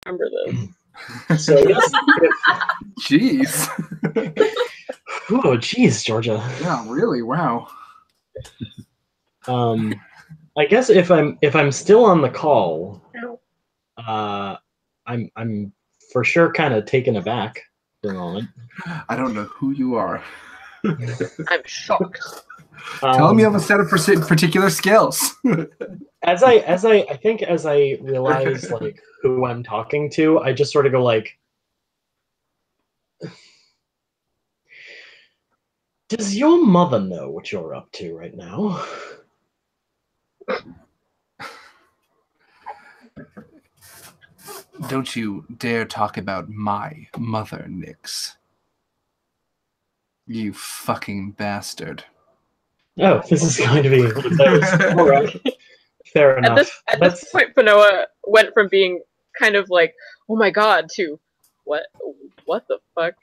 remember this. So yes. Jeez. Oh, jeez, Georgia. Yeah, really. Wow. I guess if I'm still on the call, I'm for sure kind of taken aback for a moment. I don't know who you are. I'm shocked. Tell me of a set of particular skills. As I realize like who I'm talking to, I just sort of go like, does your mother know what you're up to right now? Don't you dare talk about my mother, Nyx. You fucking bastard. Oh, this is going to be one of those. All right. Fair enough. At this point, Fanoa went from being kind of like, oh my god, to what the fuck?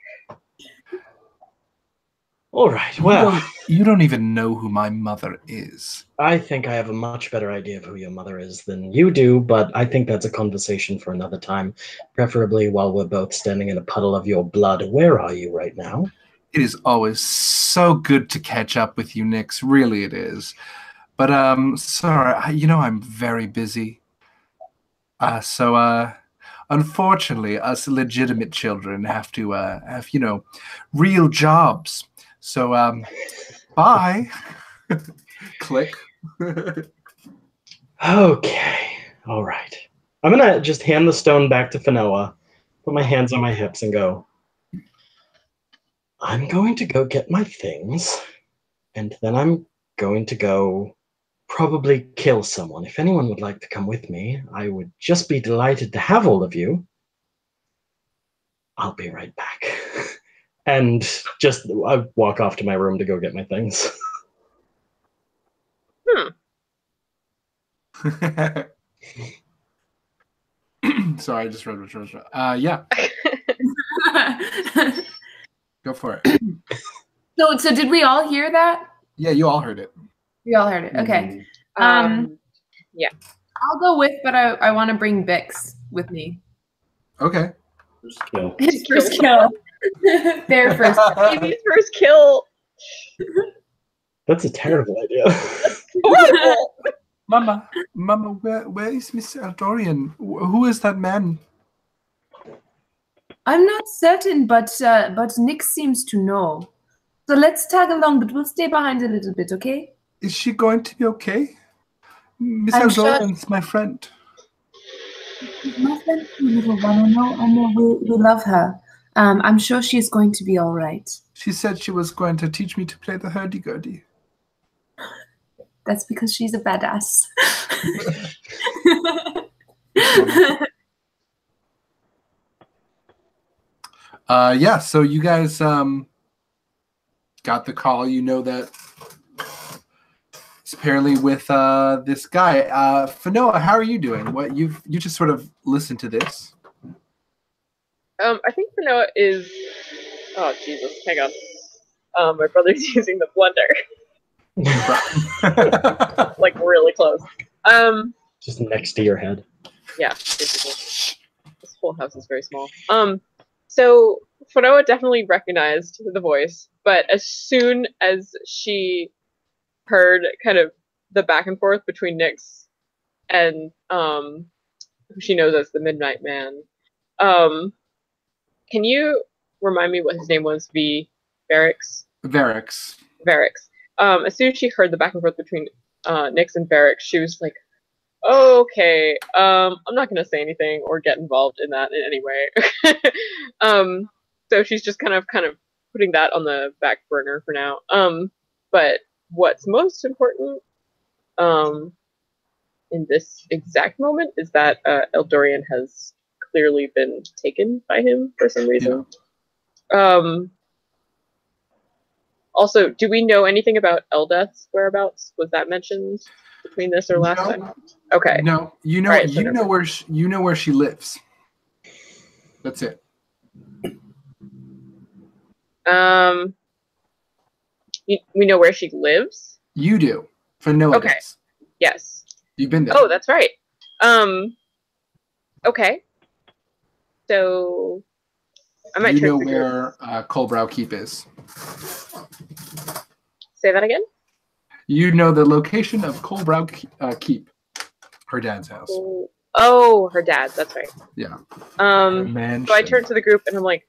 All right, well. You don't even know who my mother is. I think I have a much better idea of who your mother is than you do, but I think that's a conversation for another time, preferably while we're both standing in a puddle of your blood. Where are you right now? It is always so good to catch up with you, Nyx. Really it is. But, sorry, I'm very busy. So, unfortunately, us legitimate children have to, have, real jobs. So, bye. Click. Okay. All right. I'm going to just hand the stone back to Fanoa, put my hands on my hips and go, I'm going to go get my things, and then I'm going to go probably kill someone. If anyone would like to come with me, I would just be delighted to have all of you. I'll be right back. And just I walk off to my room to go get my things. Sorry, I just read what yours. Yeah. Go for it. So did we all hear that? Yeah, you all heard it. We all heard it. Okay. Yeah. I'll go with, but I want to bring Bix with me. Okay. First kill. His first kill. Their first. Baby's first kill. That's a terrible idea. Horrible. Mama, where is Mr. Eldorian? Who is that man? I'm not certain, but Nick seems to know. So let's tag along, but we'll stay behind a little bit, okay? Is she going to be okay? Miss I'm Eldorian's my friend. My friend, little one. I know. We love her. I'm sure she's going to be all right. She said she was going to teach me to play the hurdy-gurdy. That's because she's a badass. Yeah, so you guys got the call. You know that it's apparently with this guy. Fanoa, how are you doing? What you just sort of listened to this. I think Fanoa is. Oh Jesus! Hang on. My brother's using the blender. Like really close. Just next to your head. Yeah, basically. This whole house is very small. So Fanoa definitely recognized the voice, but as soon as she heard kind of the back and forth between Nyx and who she knows as the Midnight Man, can you remind me what his name was? Varix? Varix. As soon as she heard the back and forth between Nyx and Varix, she was like, oh, okay, I'm not going to say anything or get involved in that in any way. So she's just kind of putting that on the back burner for now. But what's most important in this exact moment is that Eldorian has clearly been taken by him for some reason. Yeah. Also, do we know anything about Eldeth's whereabouts? Was that mentioned between this or last time? Okay. No, you know, right, you know where she lives. That's it. We know where she lives. You do. Fanoa okay. Does. Yes. You've been there. Oh, that's right. Okay. So I might You turn know to the group. where Colbrow Keep is. Say that again. You know the location of Colbrow Keep, her dad's house. Oh, her dad. That's right. Yeah. So I turn to the group and I'm like,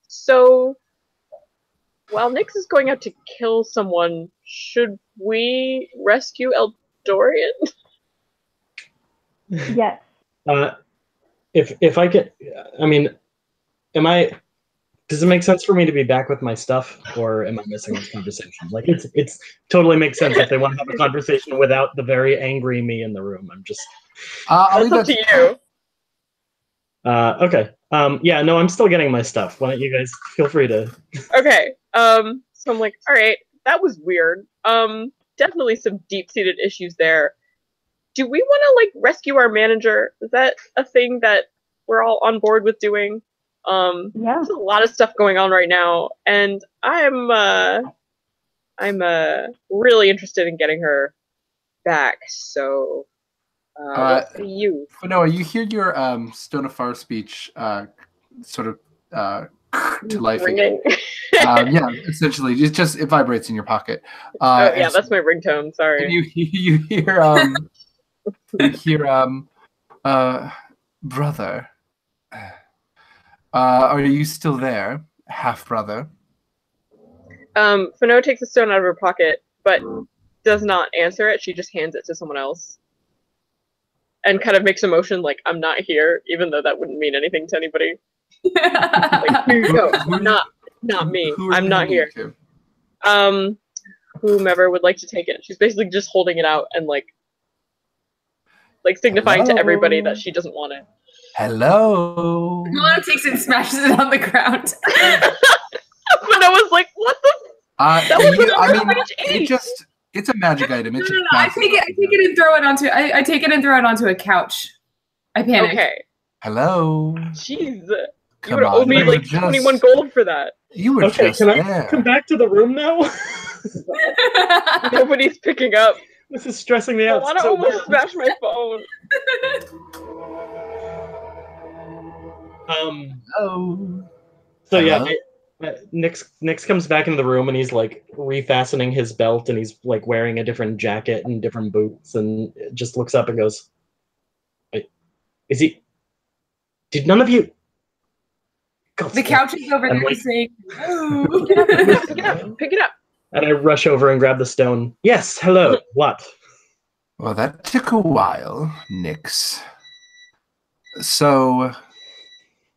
so while Nyx is going out to kill someone, should we rescue Eldorian? Yes. If I get, I mean, does it make sense for me to be back with my stuff, or am I missing this conversation? Like, it's totally makes sense if they want to have a conversation without the very angry me in the room. I'm just. That's up to you. Okay. Yeah. No, I'm still getting my stuff. Why don't you guys feel free to? Okay. So I'm like, all right, that was weird. Definitely some deep-seated issues there. Do we want to like rescue our manager? Is that a thing that we're all on board with doing? Yeah. There's a lot of stuff going on right now, and I'm really interested in getting her back. So, what say you? Fanoa, you hear your Stone of Far speech sort of to life again. Yeah, essentially, it vibrates in your pocket. Oh yeah, that's my ringtone. Sorry. And you hear brother. Are you still there, half brother? Fanoa takes a stone out of her pocket, but does not answer it. She just hands it to someone else, and kind of makes a motion like I'm not here, even though that wouldn't mean anything to anybody. Like, here you go. Not me. I'm not here. Whomever would like to take it. She's basically just holding it out and like signifying to everybody that she doesn't want it. Hello. Milano takes it and smashes it on the ground. But I was like, what the? It's a magic item. No. I take it and throw it onto. I take it and throw it onto a couch. I panic. Okay. Hello. Jeez. You would owe me like 21 gold for that. You were okay, just can there. I come back to the room now? Nobody's picking up. This is stressing me out. I want to almost smash my phone. So yeah, Nyx comes back into the room and he's like refastening his belt and he's like wearing a different jacket and different boots and just looks up and goes, "Is he? Did none of you?" The couch is over there saying, "Oh, pick it up." And I rush over and grab the stone. Yes, hello. What? Well, that took a while, Nyx. So,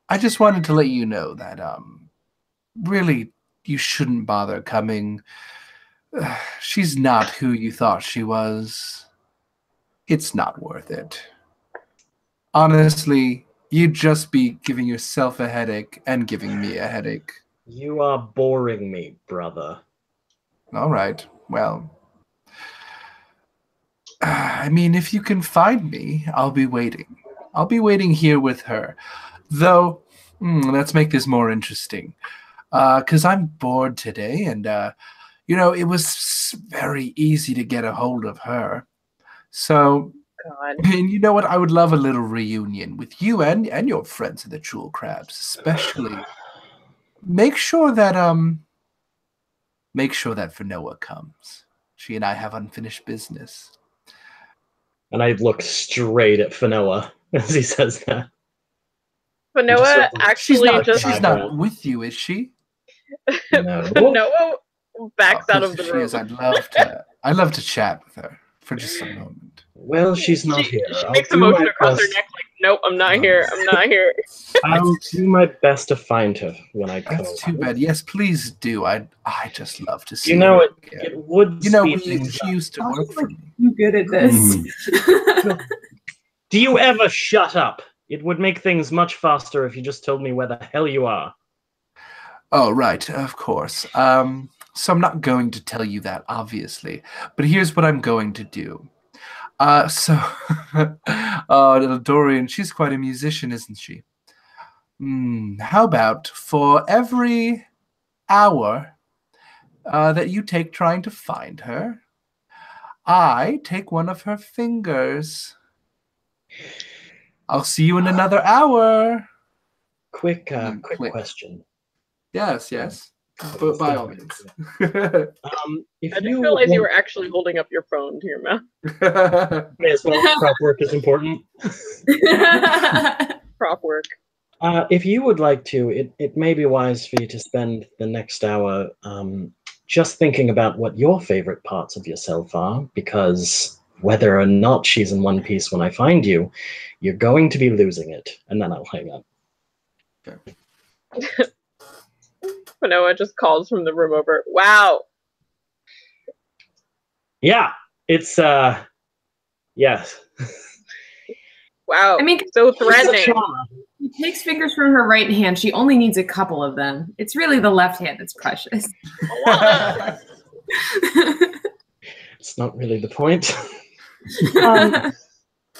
I just wanted to let you know that, really, you shouldn't bother coming. She's not who you thought she was. It's not worth it. Honestly, you'd just be giving yourself a headache and giving me a headache. You are boring me, brother. All right, well, I mean, if you can find me, I'll be waiting. I'll be waiting here with her. Though, let's make this more interesting. Because I'm bored today, and, it was very easy to get a hold of her. So, God. And you know what? I would love a little reunion with you and your friends at the Jewel Crabs, especially. Make sure that Fanoa comes. She and I have unfinished business. And I look straight at Fanoa as he says that. Fanoa actually she's not with you, is she? No. Fanoa backs out of the room. I'd love to chat with her for just a moment. Well, she's not here. She makes a motion across her neck like, nope, I'm not here. I'm not here. I'll do my best to find her when I come. That's too bad. Yes, please do. I just love to see you know her it would she used to work for me. I'm good at this. Do you ever shut up? It would make things much faster if you just told me where the hell you are. Oh, right, of course. So I'm not going to tell you that, obviously. But here's what I'm going to do. Dorian, she's quite a musician, isn't she? How about for every hour that you take trying to find her, I take one of her fingers. I'll see you in another hour. quick Click. question. Yes. But by all means. If I just you realized you want- were actually holding up your phone to your mouth. may as well, prop work is important. Prop work. If you would like to, it may be wise for you to spend the next hour just thinking about what your favorite parts of yourself are, because whether or not she's in one piece when I find you, you're going to be losing it. And then I'll hang up. Manoa just calls from the room over. Wow. Yeah, it's yes. Wow. I mean, so threatening. She takes fingers from her right hand. She only needs a couple of them. It's really the left hand that's precious. It's not really the point.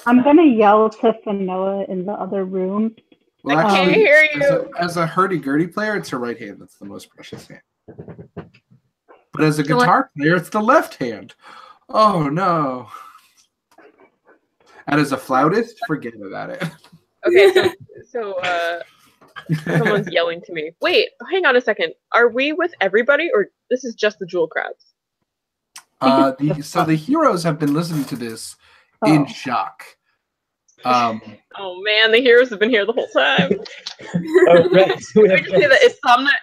I'm gonna yell to Fanoa in the other room. Well, I can't actually, hear you. As a hurdy-gurdy player, it's her right hand that's the most precious hand. But as a guitar player, it's the left hand. Oh no. And as a flautist, forget about it. Okay, so someone's yelling to me. Wait, hang on a second. Are we with everybody, or this is just the jewel crabs? So the heroes have been listening to this in shock. Oh man, the heroes have been here the whole time. Right. We can say that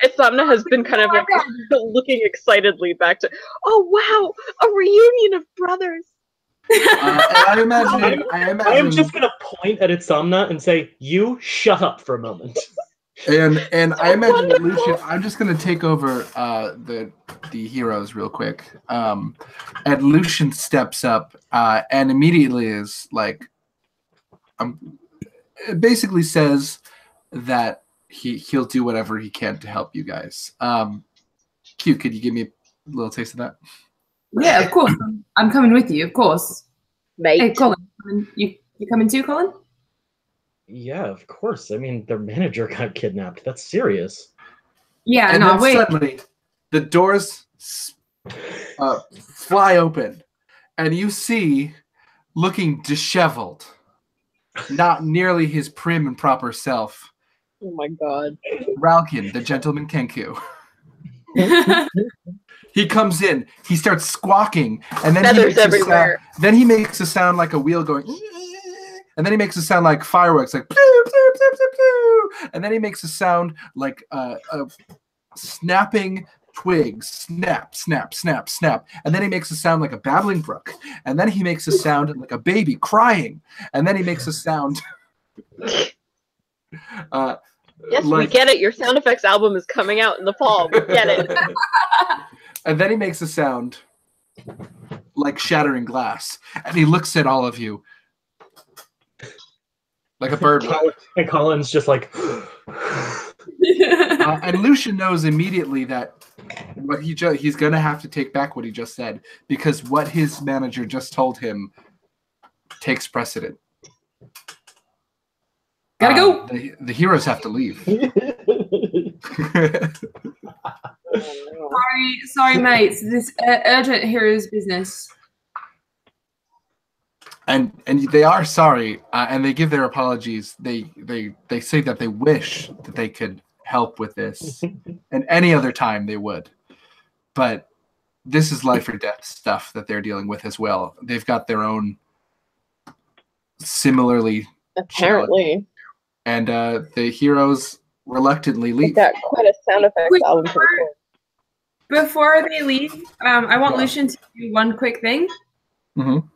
Isomna has been kind of like looking excitedly back to. Oh wow, a reunion of brothers. I imagine. I am just gonna point at Isomna and say, "You shut up for a moment." And I imagine that Lucian. I'm just gonna take over the heroes real quick. And Lucian steps up and immediately is like, it basically says that he'll do whatever he can to help you guys. Q, could you give me a little taste of that? Yeah, of course. I'm coming with you, of course. Mate. Hey, Colin, you coming too, Colin? Yeah, of course. I mean, their manager got kidnapped. That's serious. Yeah, And no, then wait. suddenly, the doors fly open, and you see, looking disheveled, not nearly his prim and proper self, Oh my god. Ralkin, the gentleman Kenku. He comes in, he starts squawking, and then Feathers everywhere. Then he makes a sound like a wheel going, and then he makes a sound like fireworks, like pew, pew, pew, pew, pew. And then he makes a sound like a snapping twigs, snap, snap, snap, snap. And then he makes a sound like a babbling brook. And then he makes a sound like a baby crying. And then he makes a sound. Yes, we get it. Your sound effects album is coming out in the fall. We get it. And then he makes a sound like shattering glass. And he looks at all of you like a bird. And Colin's just like. And Lucian knows immediately that what he's going to have to take back what he just said, because what his manager just told him takes precedent. Gotta go. The heroes have to leave. Sorry, mates. This urgent heroes business. And they are sorry, and they give their apologies. They say that they wish that they could help with this, and any other time they would, but this is life or death stuff that they're dealing with as well. They've got their own similarly, Apparently. and the heroes reluctantly leave. Got quite a sound effects album to record. Before they leave, I want Lucian to do one quick thing. Mm-hmm.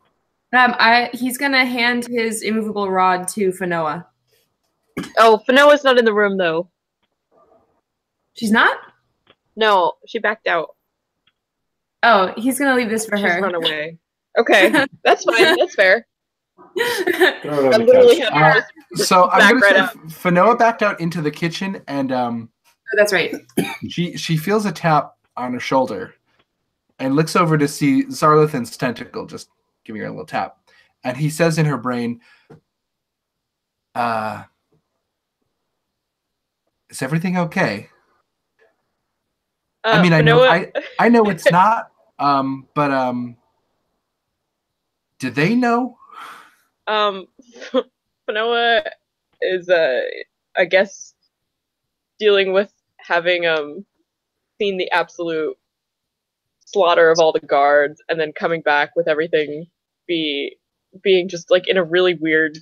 He's gonna hand his immovable rod to Fanoa. Oh, Fanoa's not in the room though. She's not? No, she backed out. Oh, he's gonna leave this for She's her. run away. Okay, that's fine. That's fair. Oh, I'm literally having So I'm Back going right to up. say Fanoa backed out into the kitchen, and Oh, that's right. she feels a tap on her shoulder and looks over to see Zarlathan's tentacle just giving her a little tap. And he says in her brain, is everything okay? I mean, I know it's not, but do they know? Fanoa is I guess dealing with having seen the absolute slaughter of all the guards, and then coming back with everything being just like in a really weird,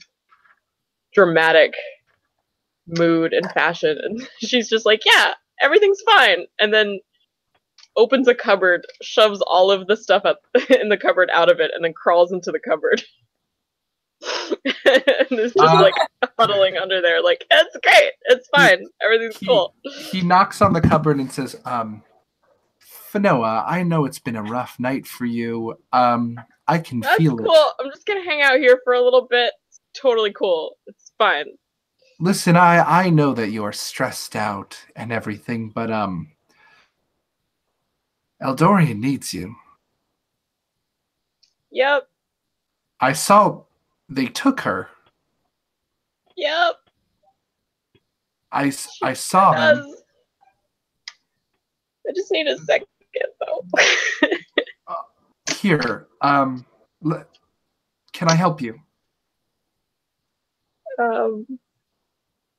dramatic mood and fashion, and she's just like, yeah, everything's fine, and then opens a cupboard, shoves all of the stuff up in the cupboard out of it, and then crawls into the cupboard. And is just like huddling under there, like, it's great, it's fine, everything's cool. He knocks on the cupboard and says, Fanoa, I know it's been a rough night for you. I can That's feel cool. it. I'm just gonna hang out here for a little bit. It's totally cool. It's fine. Listen, I know that you're stressed out and everything, but Eldorian needs you. Yep. I saw they took her. Yep. I saw them. I just need a second, though. Here, can I help you?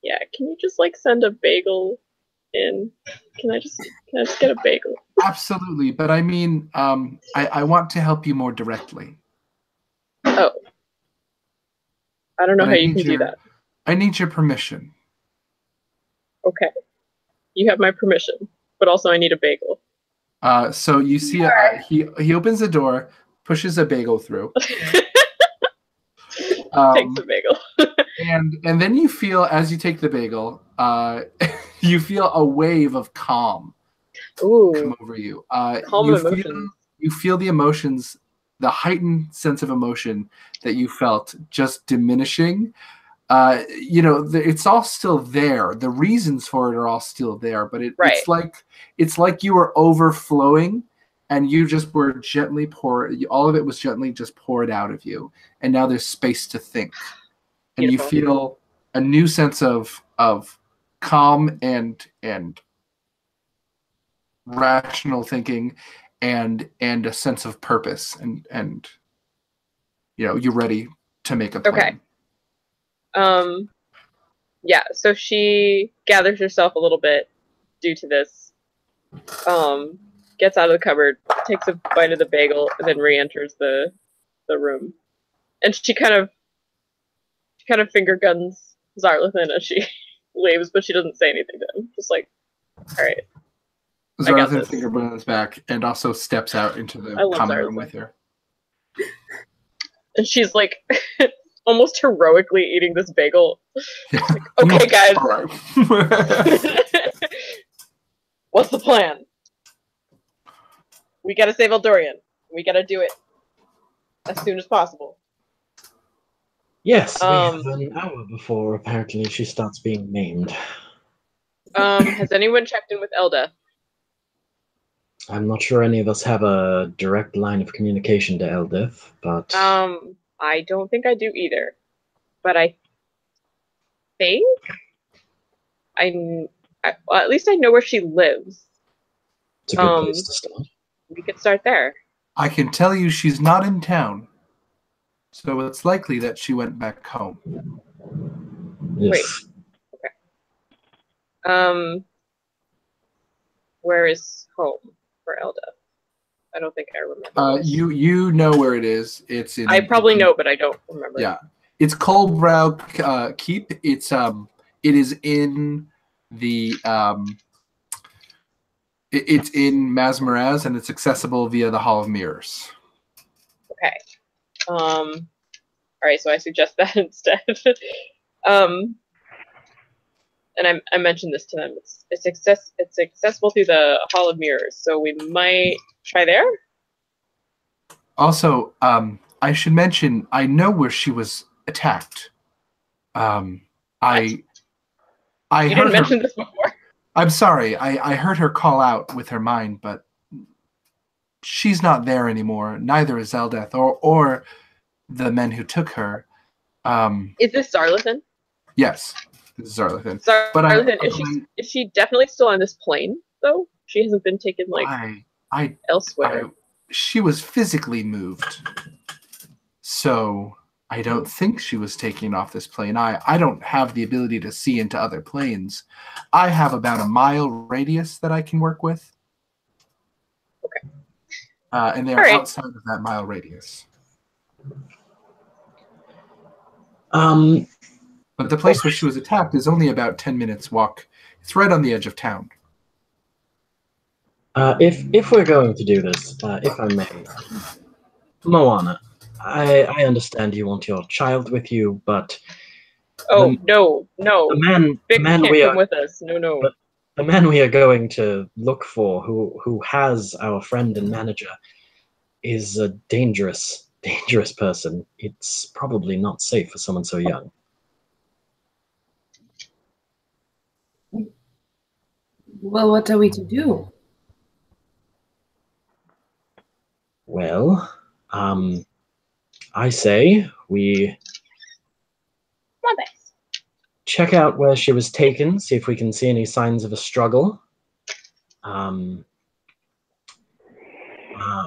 Yeah, can you just like send a bagel in? Can I just get a bagel? Absolutely, but I mean, I want to help you more directly. Oh. I don't know But how I you need can do your- that. I need your permission. Okay. You have my permission, but also I need a bagel. So you see, he opens the door, pushes a bagel through, Takes a bagel. and then you feel, as you take the bagel, you feel a wave of calm Ooh. come over you. Calm you emotions. You feel the emotions, the heightened sense of emotion that you felt just diminishing. It's all still there. The reasons for it are all still there, but it's like you were overflowing, and you just were gently all of it was gently just poured out of you, and now there's space to think, and Beautiful. you feel a new sense of calm and rational thinking, and a sense of purpose, and you're ready to make a plan. Okay. Yeah, so she gathers herself a little bit due to this, gets out of the cupboard, takes a bite of the bagel, and then re-enters the room. And she kind of finger guns Zarlathan as she leaves, but she doesn't say anything to him. Just like, alright. I got Zarlathan this. finger burns back and also steps out into the I love common room Zarlathan. with her. And she's like almost heroically eating this bagel. Yeah. Okay, guys. All right. What's the plan? We gotta save Eldorian. We gotta do it as soon as possible. Yes, we have an hour before apparently she starts being maimed. Has anyone checked in with Elda? I'm not sure any of us have a direct line of communication to Eldith, but I don't think I do either. But I think well, at least I know where she lives. it's a good place to start. We could start there. I can tell you she's not in town, so it's likely that she went back home. Yes. Okay. Where is home for Elda? I don't think I remember. this. You know where it is. It's in. I probably know, but I don't remember. Yeah, it's Coldbrow Keep. It is in the it's in Masmaraz, and it's accessible via the Hall of Mirrors. Okay. All right, so I suggest that instead. And I mentioned this to them. It's accessible through the Hall of Mirrors, so we might try there. Also, I should mention, I know where she was attacked. I You heard didn't her, mention this before. I'm sorry. I heard her call out with her mind, but she's not there anymore. Neither is Eldeth or the men who took her. Is this Zarlathan? Yes, this is Zarlathan. Zarlathan, is she definitely still on this plane though? She hasn't been taken elsewhere. She was physically moved, so I don't think she was taken off this plane. I don't have the ability to see into other planes. I have about a mile radius that I can work with. Okay. And they are All right. outside of that mile radius. But the place where she was attacked is only about 10 minutes walk. It's right on the edge of town. If we're going to do this, if I may, Moana, I understand you want your child with you, but Oh, no. the man Vic can't we come are with us. No. But the man we are going to look for, who has our friend and manager, is a dangerous person. It's probably not safe for someone so young. Well, what are we to do? Well, I say we check out where she was taken, see if we can see any signs of a struggle.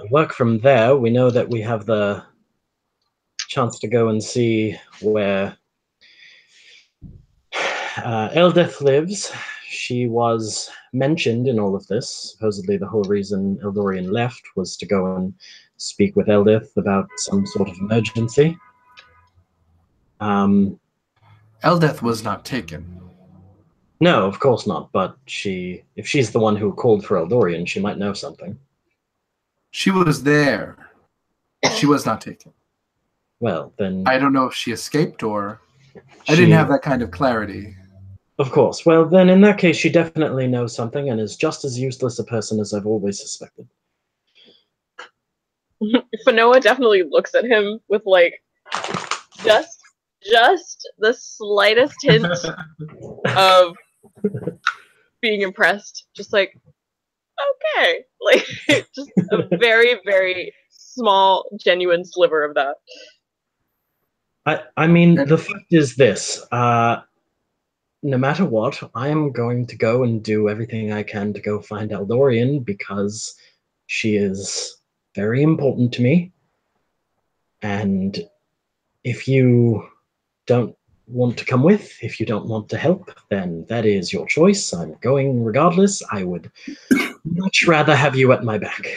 Work from there. We know that we have the chance to go and see where Eldeth lives. She was mentioned in all of this. Supposedly the whole reason Eldorian left was to go and speak with Eldeth about some sort of emergency. Eldeth was not taken. No, of course not, but if she's the one who called for Eldorian, she might know something. She was there. She was not taken. Well, then... I don't know if she escaped or... I didn't have that kind of clarity. Of course. Well, then in that case, she definitely knows something and is just as useless a person as I've always suspected. Fanoa definitely looks at him with, like, just the slightest hint of being impressed. Just like, okay. Like, just a very, very small, genuine sliver of that. I mean, the fact is this. No matter what, I am going to go and do everything I can to go find Eldorian because she is very important to me. And if you don't want to come with, if you don't want to help, then that is your choice. I'm going regardless. I would much rather have you at my back.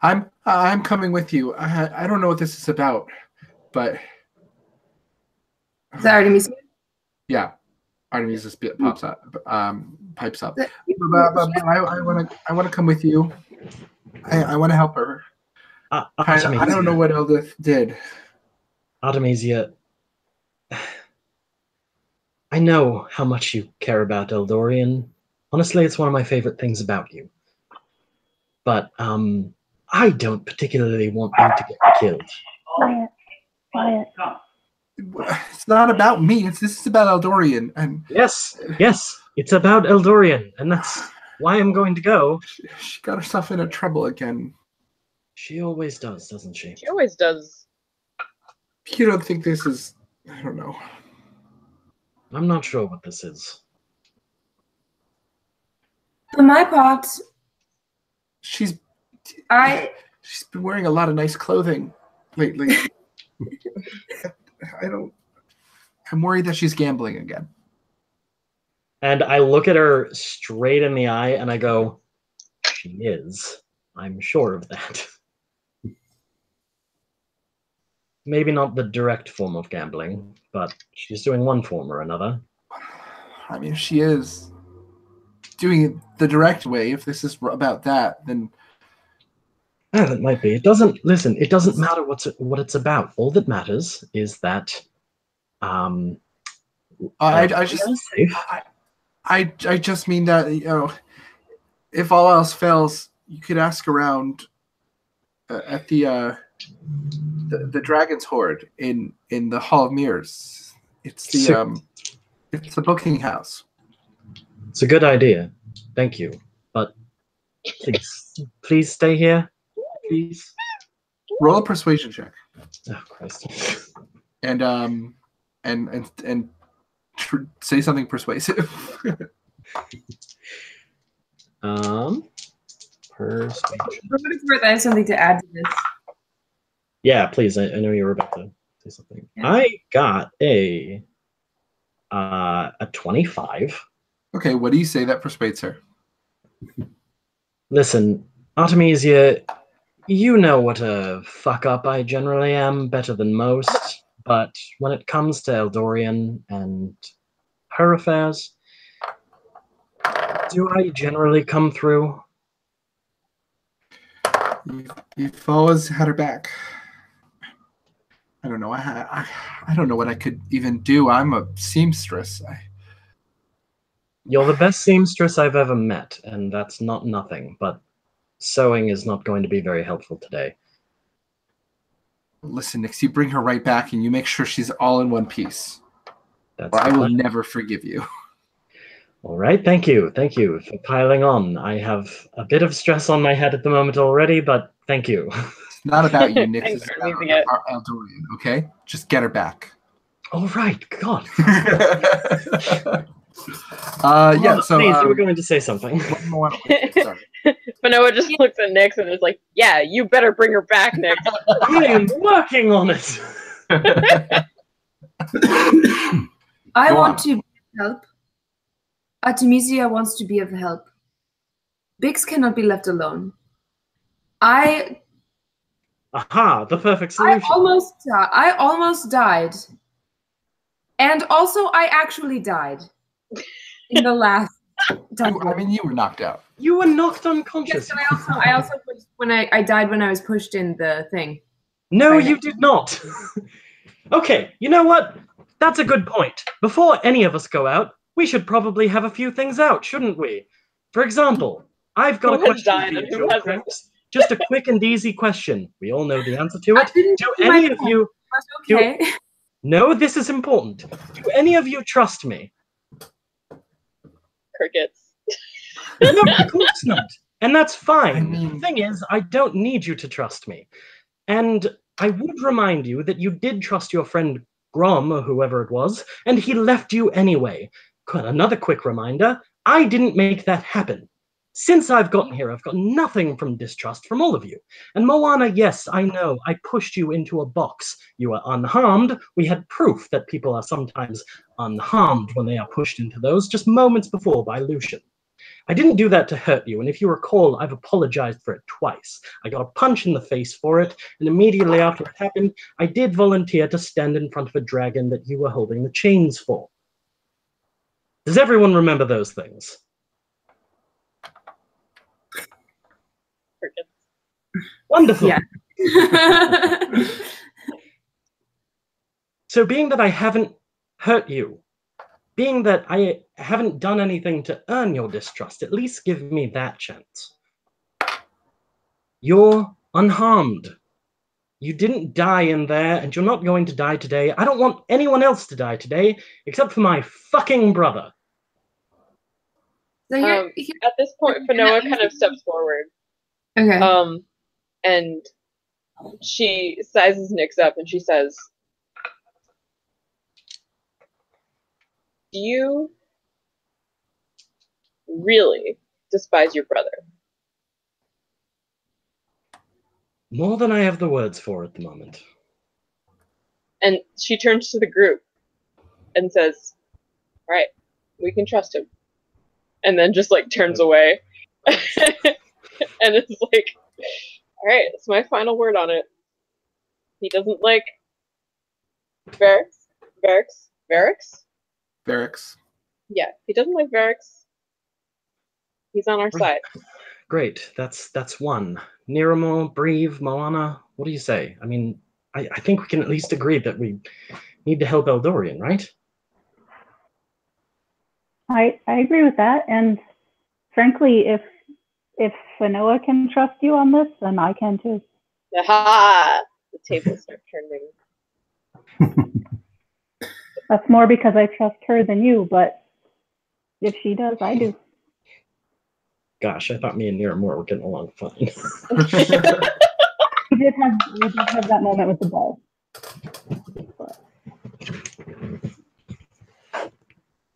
I'm coming with you. I don't know what this is about, but... Is that Artemis? Yeah. Artemis just pipes up. But I want to come with you. I want to help her. I don't know what Eldeth did. Artemisia, I know how much you care about Eldorian. Honestly, it's one of my favorite things about you. But I don't particularly want you to get killed. Quiet. It's not about me. This is about Eldorian. And yes, it's about Eldorian, and that's why I'm going to go. She got herself into trouble again. She always does, doesn't she? She always does. You don't think this is... I don't know. I'm not sure what this is. For my part, She's been wearing a lot of nice clothing lately. I'm worried that she's gambling again. And I look at her straight in the eye and I go, she is. I'm sure of that. Maybe not the direct form of gambling, but she's doing one form or another. I mean, if she is doing it the direct way, if this is about that, then... Yeah, that might be. It doesn't matter what it's about. All that matters is that I just mean that, you know, if all else fails, you could ask around at the Dragon's Hoard in the Hall of Mirrors. It's the booking house. It's a good idea. Thank you. But please stay here. Please. Roll a persuasion check. Oh Christ. And say something persuasive. Persuasion. for what it's worth, I have something to add to this. Yeah, please. I know you were about to say something. Yeah. I got a 25. Okay, what do you say that persuades her? Listen, Artemisia, you know what a fuck up I generally am, better than most. But when it comes to Eldorian and her affairs, do I generally come through? You've always had her back. I don't know. I don't know what I could even do. I'm a seamstress. You're the best seamstress I've ever met, and that's not nothing, but sewing is not going to be very helpful today. Listen, Nix, you bring her right back and you make sure she's all in one piece. That's Or I the will plan. never forgive you. All right, thank you for piling on. I have a bit of stress on my head at the moment already, but thank you. It's not about you, Nix. Thanks It's for about leaving it. our Eldorian, okay? Just get her back. All right, God. Yeah, so... Please, you were going to say something. Sorry. Manoa just looks at Nyx and is like, yeah, you better bring her back, Nyx. I am working on it. I Go want on. to be of help. Artemisia wants to be of help. Biggs cannot be left alone. I Aha, the perfect solution. I almost died. And also I actually died in the last dungeon. You were knocked out. You were knocked Yes, unconscious. but I also pushed when I died when I was pushed in the thing. No, Right. you did not. Okay, you know what? That's a good point. Before any of us go out, we should probably have a few things out, shouldn't we? For example, I've got a Who has question died for and you, who Joe hasn't? Crooks. Just a quick and easy question. We all know the answer to I it. didn't Do do my any of point, you... but okay. No, this is important. Do any of you trust me? Crickets. No, of course not. And that's fine. I mean- The thing is, I don't need you to trust me. And I would remind you that you did trust your friend Grom, or whoever it was, and he left you anyway. Another quick reminder, I didn't make that happen. Since I've gotten here, I've got nothing from distrust from all of you. And Moana, yes, I know, I pushed you into a box. You were unharmed. We had proof that people are sometimes unharmed when they are pushed into those, just moments before by Lucian. I didn't do that to hurt you, and if you recall, I've apologized for it twice. I got a punch in the face for it, and immediately after it happened, I did volunteer to stand in front of a dragon that you were holding the chains for. Does everyone remember those things? Crickets. Wonderful. Yeah. So being that I haven't hurt you, being that I haven't done anything to earn your distrust, at least give me that chance. You're unharmed. You didn't die in there, and you're not going to die today. I don't want anyone else to die today, except for my fucking brother. So here, At this point, Fanoa kind of steps forward. okay. And she sizes Nyx up and she says, do you really despise your brother? More than I have the words for at the moment. And she turns to the group and says, all right, we can trust him. And then just like turns away. And it's like, all right, it's my final word on it. He doesn't like Varix. Barracks. Yeah, he doesn't like Varix. He's on our side. Great, that's one. Niramor, Breve, Moana, what do you say? I mean, I think we can at least agree that we need to help Eldorian, right? I agree with that. And frankly, if Fanoa can trust you on this, then I can too. Aha! The tables start turning. That's more because I trust her than you, but if she does, I do. Gosh, I thought me and Niramor were getting along fine. We did have that moment with the ball.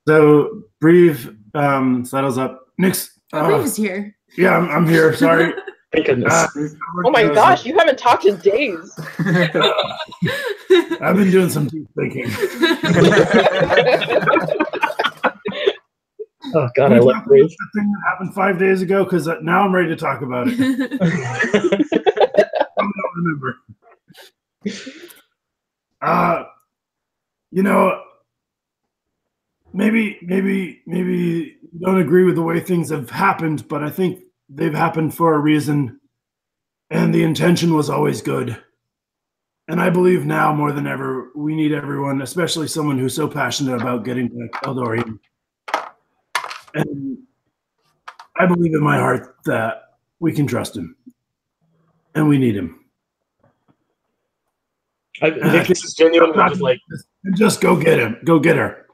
So Breve settles up. Nyx, Brave is here. yeah, I'm here. Sorry. Thank goodness. Oh my gosh, you haven't talked in days. I've been doing some deep thinking. Oh God, Can I we love talk about Ruth. the thing that happened 5 days ago? Because now I'm ready to talk about it. I don't remember. You know, maybe you don't agree with the way things have happened, but I think they've happened for a reason, and the intention was always good. And I believe now more than ever, we need everyone, especially someone who's so passionate about getting back Eldorian. And I believe in my heart that we can trust him, and we need him. Nix is genuinely just like, just go get him. Go get her.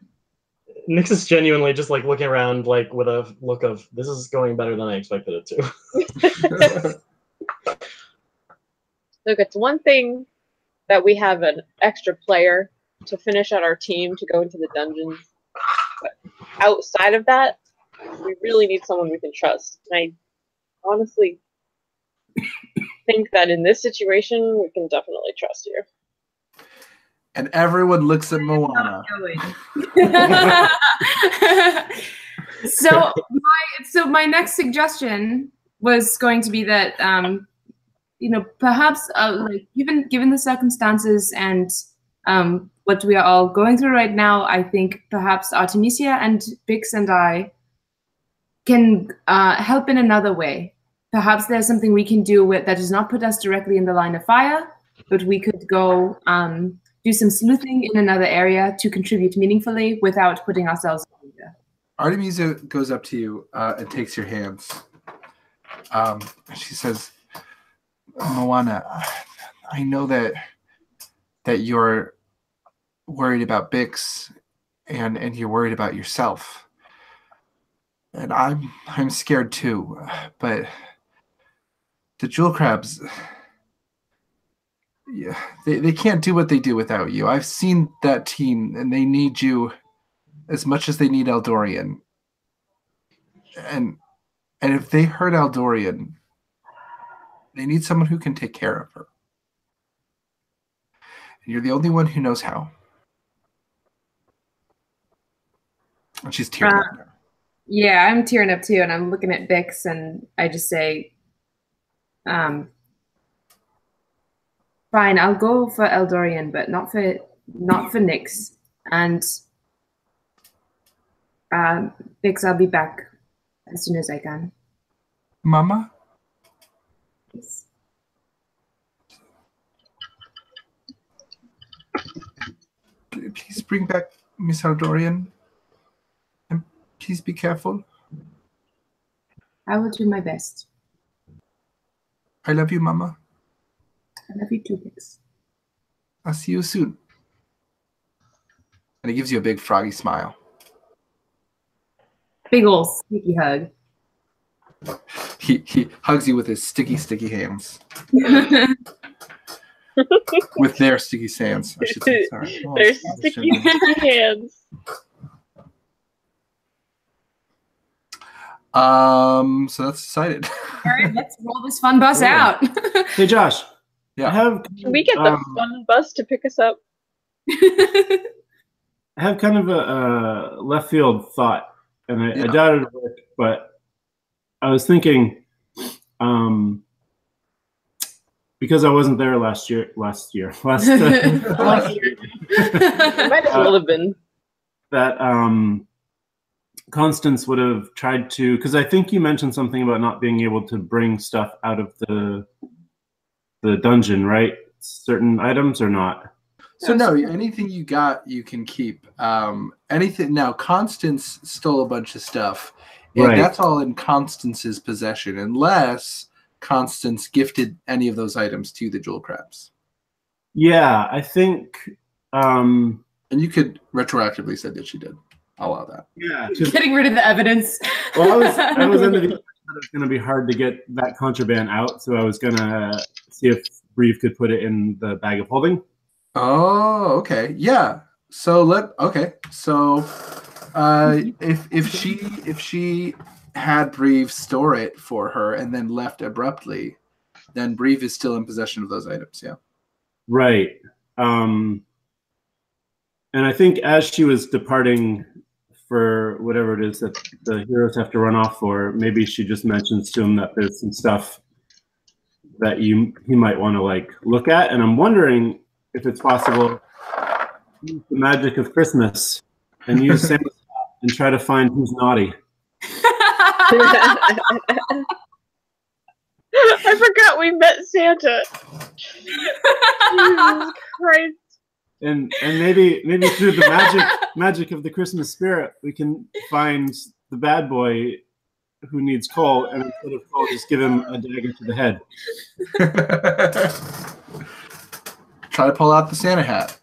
Nix is genuinely just like looking around like with a look of, this is going better than I expected it to. Look, it's one thing that we have an extra player to finish out our team to go into the dungeons. But outside of that, we really need someone we can trust. And I honestly think that in this situation, we can definitely trust you. And everyone looks at Moana. So my next suggestion was going to be that perhaps like given the circumstances and what we are all going through right now, I think perhaps Artemisia and Bix and I can help in another way. Perhaps there's something we can do that does not put us directly in the line of fire, but we could go do some sleuthing in another area to contribute meaningfully without putting ourselves in danger. Artemisia goes up to you and takes your hands. She says, Moana, I know that you're worried about Bix and you're worried about yourself. And I'm scared too, but the jewel crabs, yeah, they can't do what they do without you. I've seen that team, and they need you as much as they need Eldorian. And if they hurt Eldorian, they need someone who can take care of her. And you're the only one who knows how. And she's tearing up now. Yeah, I'm tearing up too, and I'm looking at Bix, and I just say, fine, I'll go for Eldorian, but not for Nix. And Bix, I'll be back as soon as I can. Mama? Yes. Please bring back Miss Eldorian. And please be careful. I will do my best. I love you, Mama. I love you too, Bix. I'll see you soon. And he gives you a big froggy smile. Big ol' sticky hug. He hugs you with his sticky hands. With their sticky hands, I should say. Sorry. Oh, Their sticky hands. So that's decided. All right, let's roll this fun bus out. Hey, Josh. Yeah. Can we get the fun bus to pick us up? I have kind of a left field thought, and I doubt it'll work, but I was thinking, because I wasn't there last year. Might as well have been. That Constance would have tried to, because I think you mentioned something about not being able to bring stuff out of the dungeon, right? Certain items or not? So no, anything you got, you can keep. Anything now, Constance stole a bunch of stuff, and Right. that's all in Constance's possession, unless Constance gifted any of those items to the jewel crabs. Yeah, I think. And you could retroactively say that she did. I'll allow that. Yeah. Getting rid of the evidence. Well, I was under the impression that it was going to be hard to get that contraband out, so I was going to see if Breve could put it in the bag of holding. Oh, okay. Yeah. So if she had Breve store it for her and then left abruptly, then Breve is still in possession of those items. Yeah. Right. And I think as she was departing for whatever it is that the heroes have to run off for, maybe she just mentions to him that there's some stuff that he might want to like look at, and I'm wondering if it's possible to use the magic of Christmas and use Santa's hat and try to find who's naughty. I forgot we met Santa. Jesus Christ. And maybe through the magic of the Christmas spirit, we can find the bad boy who needs coal, and instead of coal, just give him a dagger to the head. Try to pull out the Santa hat.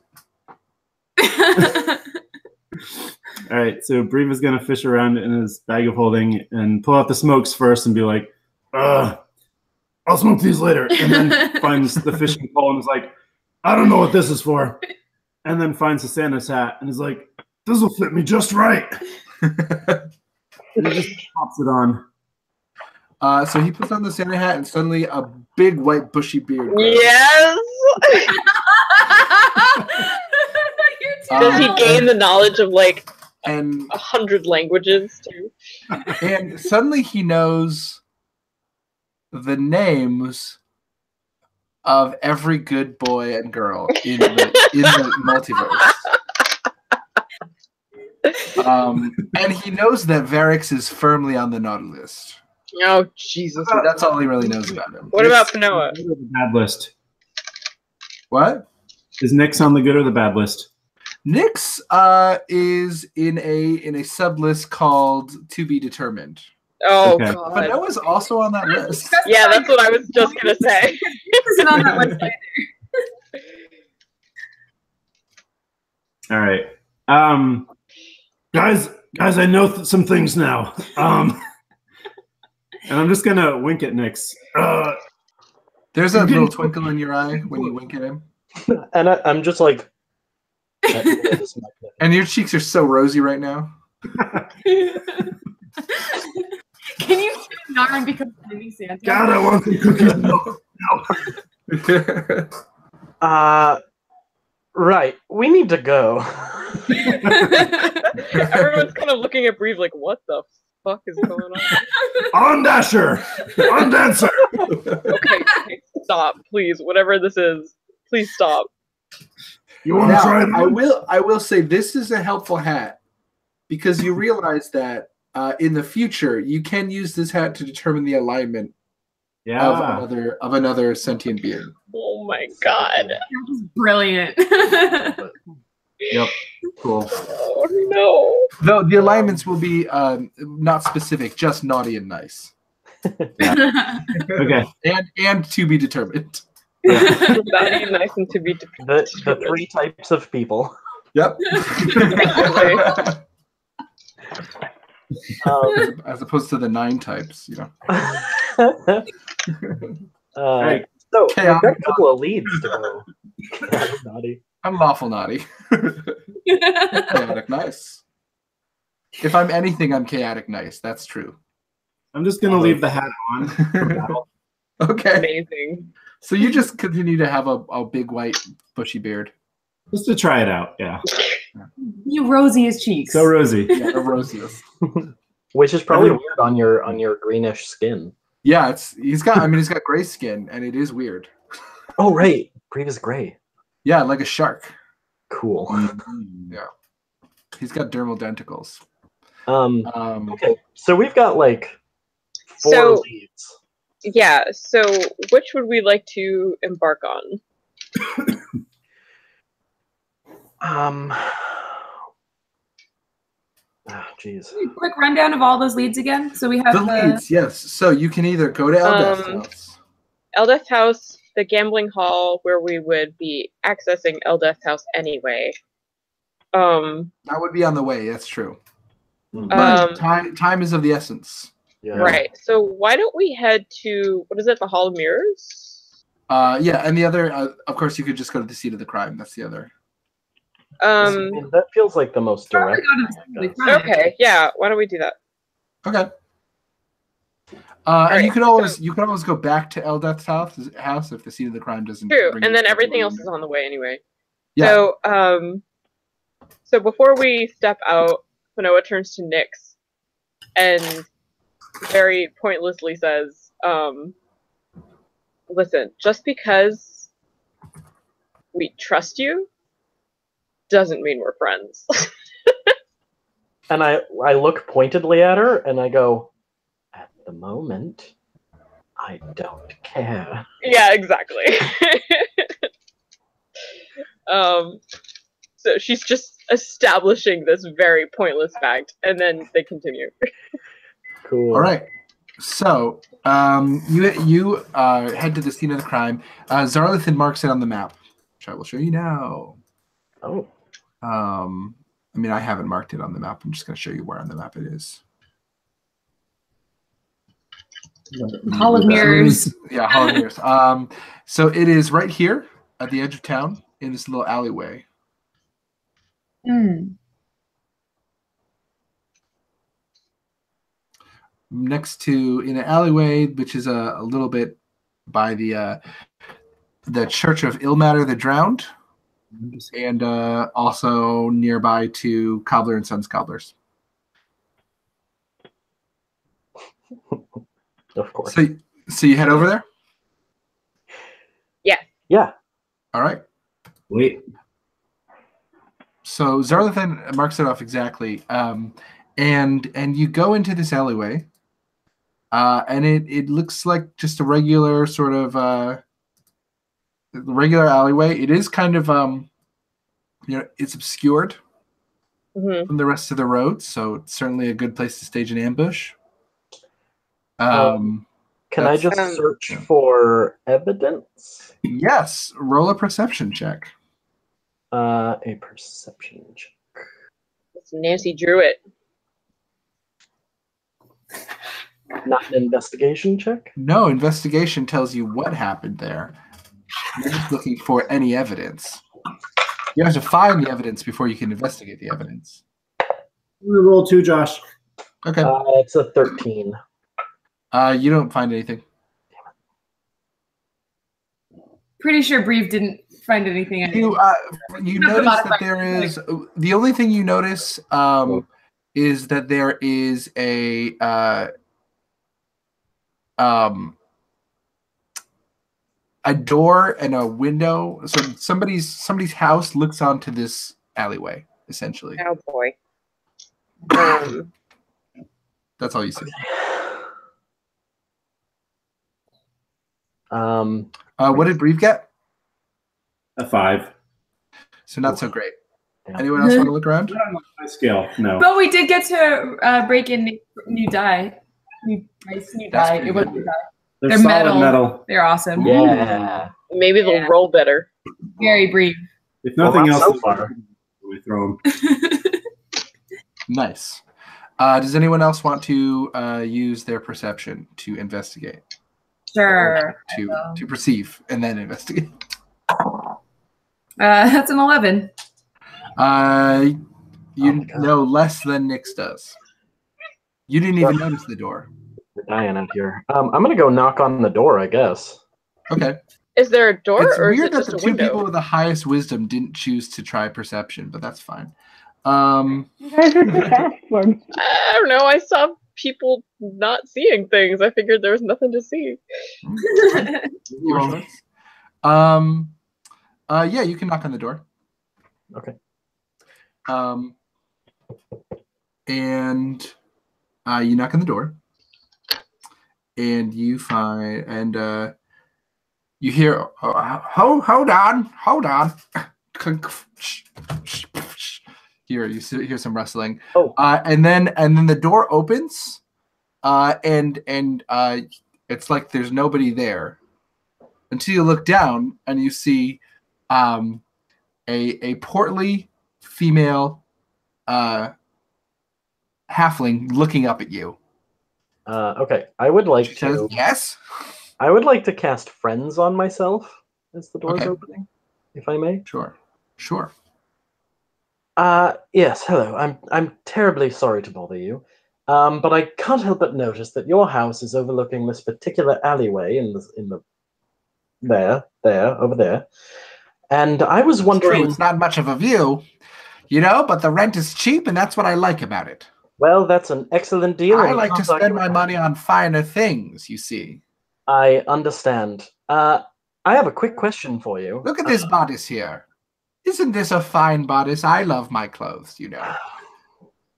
All right, so Breve is gonna fish around in his bag of holding and pull out the smokes first and be like, I'll smoke these later. And then finds the fishing pole and is like, I don't know what this is for. And then finds the Santa's hat and is like, this will fit me just right. And he just pops it on. So he puts on the Santa hat and suddenly a big white bushy beard grows. Yes. Does he gain the knowledge of like and 100 languages too? And suddenly he knows the names of every good boy and girl in the multiverse. And he knows that Varix is firmly on the naughty list. Oh, Jesus. So that's all he really knows about him. What about Fanoa? The bad list. What? Is Nyx on the good or the bad list? Nyx is in a sub list called To Be Determined. Oh, Okay. God. Fanoa's also on that list. Yeah, that's what I was just going to say. Isn't on that list either. All right. Guys, I know some things now. And I'm just gonna wink at Nyx. There's a little twinkle in your eye when you wink at him. And I'm just like, And your cheeks are so rosy right now. Can you not and become mini Santa? God, I want some cookies. No. Right. We need to go. Everyone's kind of looking at Breve like, what the fuck is going on? On Dasher! On Dancer! Okay, stop, please. Whatever this is, please stop. You want to Now, try it? I will say this is a helpful hat because you realize that in the future you can use this hat to determine the alignment of another sentient being. Oh my god. That was brilliant. Yep. Cool. Oh no. Though the alignments will be not specific, just naughty and nice. Okay. And to be determined. Naughty, nice, and to be The three types of people. Yep. Um, As opposed to the 9 types, you know. Right. So we've Chaotic. got a couple of leads to go. Naughty. I'm lawful naughty. Chaotic nice. If I'm anything, I'm chaotic nice. That's true. I'm just gonna leave the hat on for battle. Okay. amazing. So you just continue to have a big white bushy beard. Just to try it out. Yeah. You rosy as cheeks. So rosy. Yeah, a rosiest. Which is probably weird on your greenish skin. Yeah, he's got gray skin and it is weird. Oh right. Breve is gray. Yeah, like a shark. Cool. Yeah. He's got dermal denticles. Okay. So we've got like 4 So- leads. Yeah, so which would we like to embark on? Jeez. Quick rundown of all those leads again. So we have The leads, yes. So you can either go to Eldeth's house. Eldeth House, the gambling hall, where we would be accessing Eldeth House anyway. That would be on the way, that's true. But time is of the essence. Yeah. Right. So why don't we head to, what is it, the Hall of Mirrors? Yeah, and the other, of course, you could just go to the seat of the crime. That's the other. That feels like the most direct. Okay, yeah, why don't we do that? Okay. And right, you can always go back to Eldeth's house if the scene of the crime doesn't. True, bring and you then to everything where else you is are. on the way anyway. Yeah. So before we step out, Fanoa turns to Nyx and very pointlessly says, listen, just because we trust you doesn't mean we're friends. And I look pointedly at her and I go, at the moment, I don't care. Yeah, exactly. So she's just establishing this very pointless fact, and then they continue. Cool. All right. So you head to the scene of the crime. Zarlathan marks it on the map, which I will show you now. Oh. I mean, I haven't marked it on the map. I'm just going to show you where on the map it is. Hall of Mirrors. Yeah, Hall of Mirrors. So it is right here at the edge of town in this little alleyway. Next to in an alleyway, which is a little bit by the Church of Ilmater the Drowned, and also nearby to Cobbler and Sons Cobblers. Of course. So you head over there? Yeah. All right. Wait. So Zarlathan marks it off exactly. And you go into this alleyway. And it looks like just a regular sort of regular alleyway. It is kind of it's obscured from the rest of the road, so it's certainly a good place to stage an ambush. Can I just search for evidence? Yes, roll a perception check. A perception check. It's Nancy drew it. Not an investigation check? No, investigation tells you what happened there. You're just looking for any evidence. You have to find the evidence before you can investigate the evidence. I'm gonna roll 2, Josh. Okay. It's a 13. You don't find anything. Pretty sure Breve didn't find anything. You notice that there is the only thing you notice is that there is a door and a window. So somebody's house looks onto this alleyway, essentially. Oh boy. That's all you see. What did Breve get? A 5. So not so great. Yeah. Anyone else want to look around? Not on my scale, no. But we did get to break in new dye. New That's dye. pretty It was good. new dye. They're They're solid metal. They're awesome. Yeah. Maybe they'll roll better. Very Breve. If nothing Well, not else, so far. we throw them. Nice. Does anyone else want to use their perception to investigate? Sure. To perceive and then investigate? That's an 11. You know less than Nyx does. You didn't even notice the door. We're dying out here. I'm gonna go knock on the door, I guess. Okay. Is there a door, It's or is weird it that just the a two window? people with the highest wisdom didn't choose to try perception, but that's fine. You guys are too fast for me. I don't know. I saw people not seeing things. I figured there was nothing to see. Your choice. Yeah, you can knock on the door. Okay. And you knock on the door, and you find, and you hear, hold on. Here, you hear some rustling. Oh. And then the door opens, and it's like there's nobody there until you look down and you see a portly female halfling looking up at you. Okay. I would like She says, to. yes. I would like to cast friends on myself as the door's Okay. opening, if I may. Sure. Yes. Hello. I'm terribly sorry to bother you. But I can't help but notice that your house is overlooking this particular alleyway over there. And I was True, wondering, it's not much of a view, you know, but the rent is cheap, and that's what I like about it. well, that's an excellent deal. I and like to can't argue spend with my that. money on finer things, you see. I understand. I have a quick question for you. Look at this bodice here. Isn't this a fine bodice? I love my clothes, you know.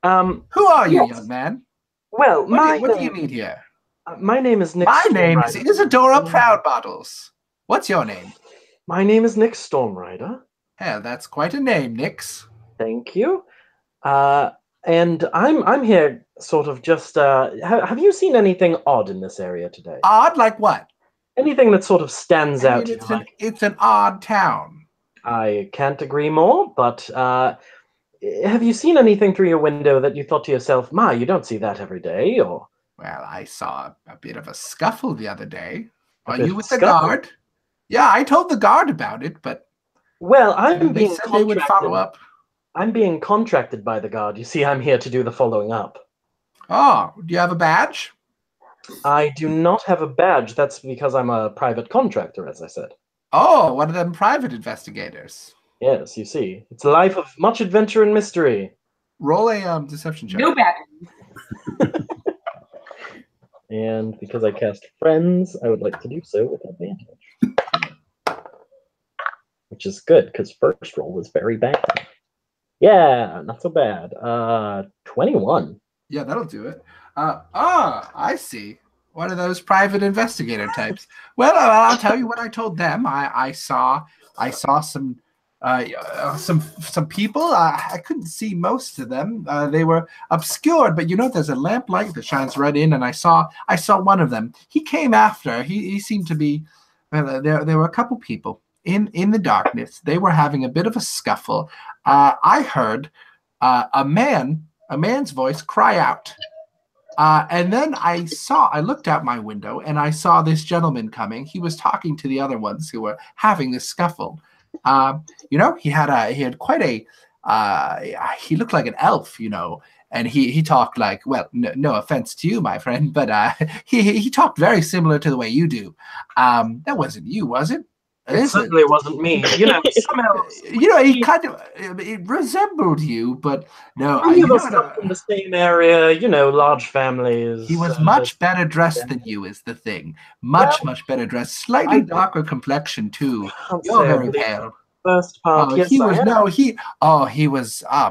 Who are you, Yes. young man? Well, What do you need here? my name is Nick. My name is Stormrider. Isadora Proudbottles. What's your name? My name is Nick Stormrider. Hell, that's quite a name, Nix. Thank you. And I'm here sort of just have you seen anything odd in this area today? Odd like what? Anything that sort of stands I out mean, to you? it's an odd town. I can't agree more, but have you seen anything through your window that you thought to yourself, "My, you don't see that every day," or Well, I saw a bit of a scuffle the other day. A Are bit you of with a the scuffle? guard? Yeah, I told the guard about it, but well, I'm they being said they would follow contracted. up. I'm being contracted by the guard. You see, I'm here to do the following up. Oh, do you have a badge? I do not have a badge. That's because I'm a private contractor, as I said. Oh, one of them private investigators. Yes, you see, it's a life of much adventure and mystery. Roll a deception check. No bad. And because I cast Friends, I would like to do so with advantage. Which is good, because first roll was very bad. Yeah, not so bad. 21. Yeah, that'll do it. I see. One of those private investigator types. Well, I'll tell you what I told them. I saw some people. I couldn't see most of them. They were obscured, but you know, there's a lamplight that shines right in, and I saw one of them. He came after. He seemed to be. There were a couple people in the darkness. They were having a bit of a scuffle. I heard a man's voice cry out. And then I looked out my window and I saw this gentleman coming. He was talking to the other ones who were having this scuffle. You know, he had quite a, he looked like an elf, you know, and he talked like, well, no offense to you, my friend, but he talked very similar to the way you do. That wasn't you, was it? It certainly wasn't me. You know, somehow. You know, he kind of it resembled you, but no. Many of us come from the same area, you know, large families. He was much better dressed than you, is the thing. Much better dressed. Slightly darker complexion too. You're very pale. First part, yes, he was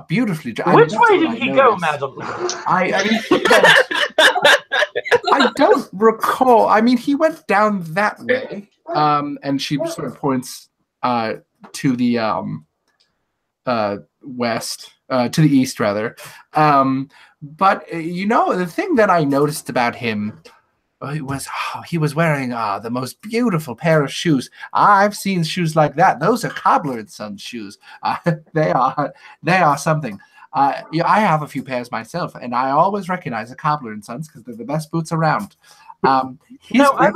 beautifully dressed. Which way did he go, madam? I don't recall. I mean, he went down that way. And she sort of points to the west, to the east rather. But you know, the thing that I noticed about him he was wearing the most beautiful pair of shoes. I've seen shoes like that. Those are Cobbler & Sons shoes. They are something. Yeah, I have a few pairs myself, and I always recognize a Cobbler & Sons because they're the best boots around. Now, I have